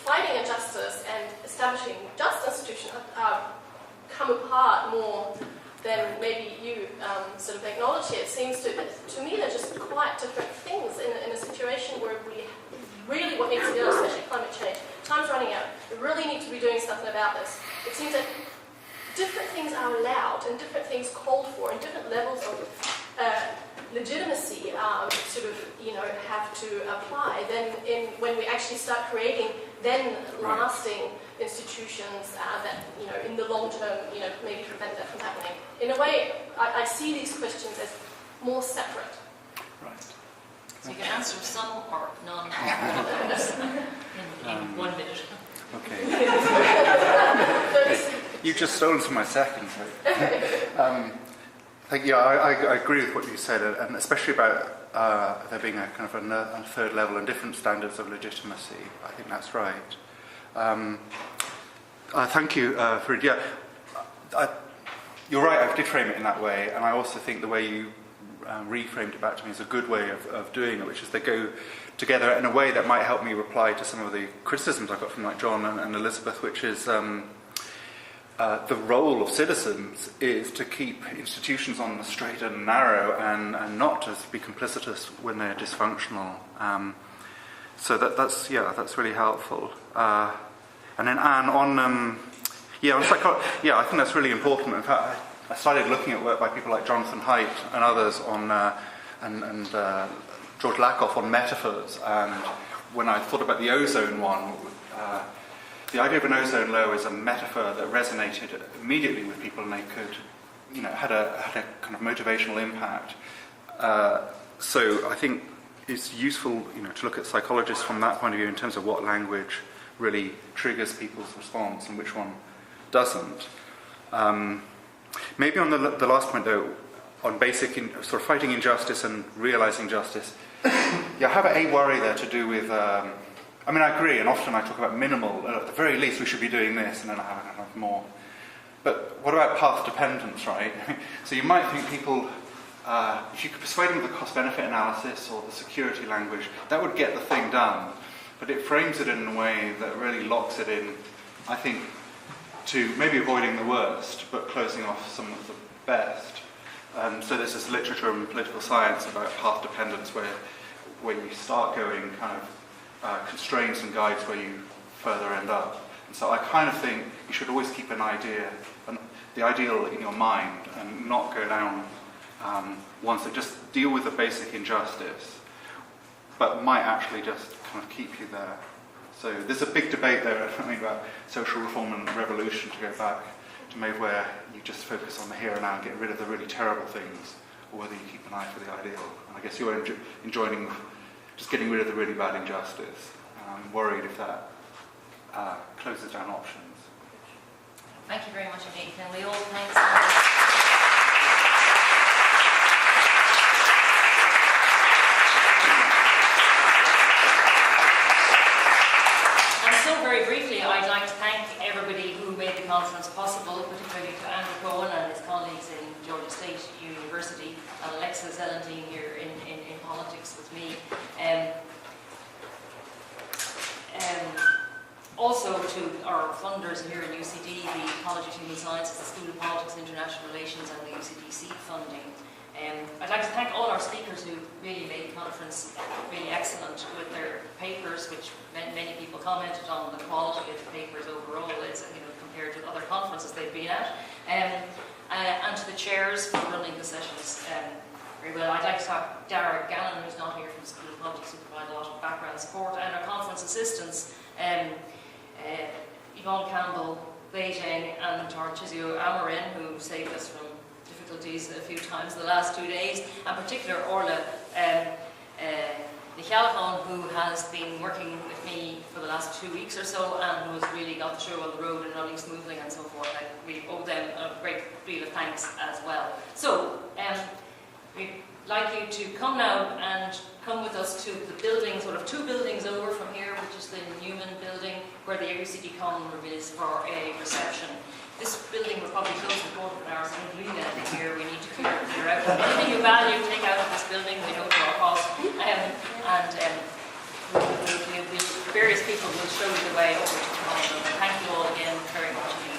fighting injustice and establishing just institutions come apart more than maybe you sort of acknowledge here. It seems to me they're just quite different things in a situation where we really what needs to be done, especially climate change. Time's running out. We really need to be doing something about this. It seems that different things are allowed and different things called for and different levels of legitimacy sort of have to apply then when we actually start creating then lasting institutions that in the long term maybe prevent that from happening. In a way, I see these questions as more separate. Right. So you can answer some or none of those in 1 minute. Okay. You've just stolen some of my seconds. I agree with what you said, and especially about there being a kind of a third level and different standards of legitimacy. I think that's right. Thank you, Farid. Yeah, you're right, I did frame it in that way, and I also think the way you reframed it back to me is a good way of doing it, which is they go together in a way that might help me reply to some of the criticisms I got from like John and Elizabeth, which is the role of citizens is to keep institutions on the straight and narrow and not to be complicitous when they're dysfunctional. So that's really helpful. And then Anne, on psychology, I think that's really important. In fact, I started looking at work by people like Jonathan Haidt and others on and George Lakoff on metaphors. And when I thought about the ozone one, the idea of an ozone layer is a metaphor that resonated immediately with people, and they could, had a kind of motivational impact. So I think it's useful, to look at psychologists from that point of view in terms of what language really triggers people's response and which one doesn't. Maybe on the last point, though, on basic sort of fighting injustice and realizing justice, I have a worry there to do with. I agree, and often I talk about minimal. At the very least, we should be doing this, and then I have more. But what about path dependence, right? So you might think people, if you could persuade them with the cost-benefit analysis or the security language, that would get the thing done. But it frames it in a way that really locks it in, I think, to maybe avoiding the worst, but closing off some of the best. So there's this literature in political science about path dependence where you start going kind of constraints and guides where you further end up. And so I kind of think you should always keep the ideal in your mind and not go down ones that just deal with the basic injustice, but might actually just kind of keep you there. So there's a big debate there, I think, about social reform and revolution, to go back to maybe where you just focus on the here and now and get rid of the really terrible things, or whether you keep an eye for the ideal. And I guess you're enjoying just getting rid of the really bad injustice. I'm worried if that closes down options. Thank you very much indeed. Can we all thank very briefly, I'd like to thank everybody who made the conference possible, particularly to Andrew Cohen and his colleagues in Georgia State University, and Alexa Zelentine here in politics with me. Also to our funders here in UCD, the College of Human Sciences, the School of Politics and International Relations, and the UCDC funding. I'd like to thank all our speakers who really made the conference really excellent with their papers, which many people commented on the quality of the papers overall, compared to other conferences they've been at. And to the chairs for running the sessions very well. I'd like to thank Darragh Gannon, who's not here from the School of Politics, who provide a lot of background support, and our conference assistants, Yvonne Campbell, Beijing, and Tarchisio Amarin, who saved us from difficulties a few times the last 2 days, and particular Orla Nichalachon, who has been working with me for the last 2 weeks or so, and who has really got the show on the road and running smoothly and so forth. I really owe them a great deal of thanks as well. So, we'd like you to come now and come with us to the building, sort of 2 buildings over from here, which is the Newman building, where the AUCD Common Room is for a reception. This building will probably close in 4 hours, so we don't leave anything here. We need to clear out. Anything you value, take out of this building. We know to our cost. Various people will show you the way over to the Common Room. Thank you all again very much.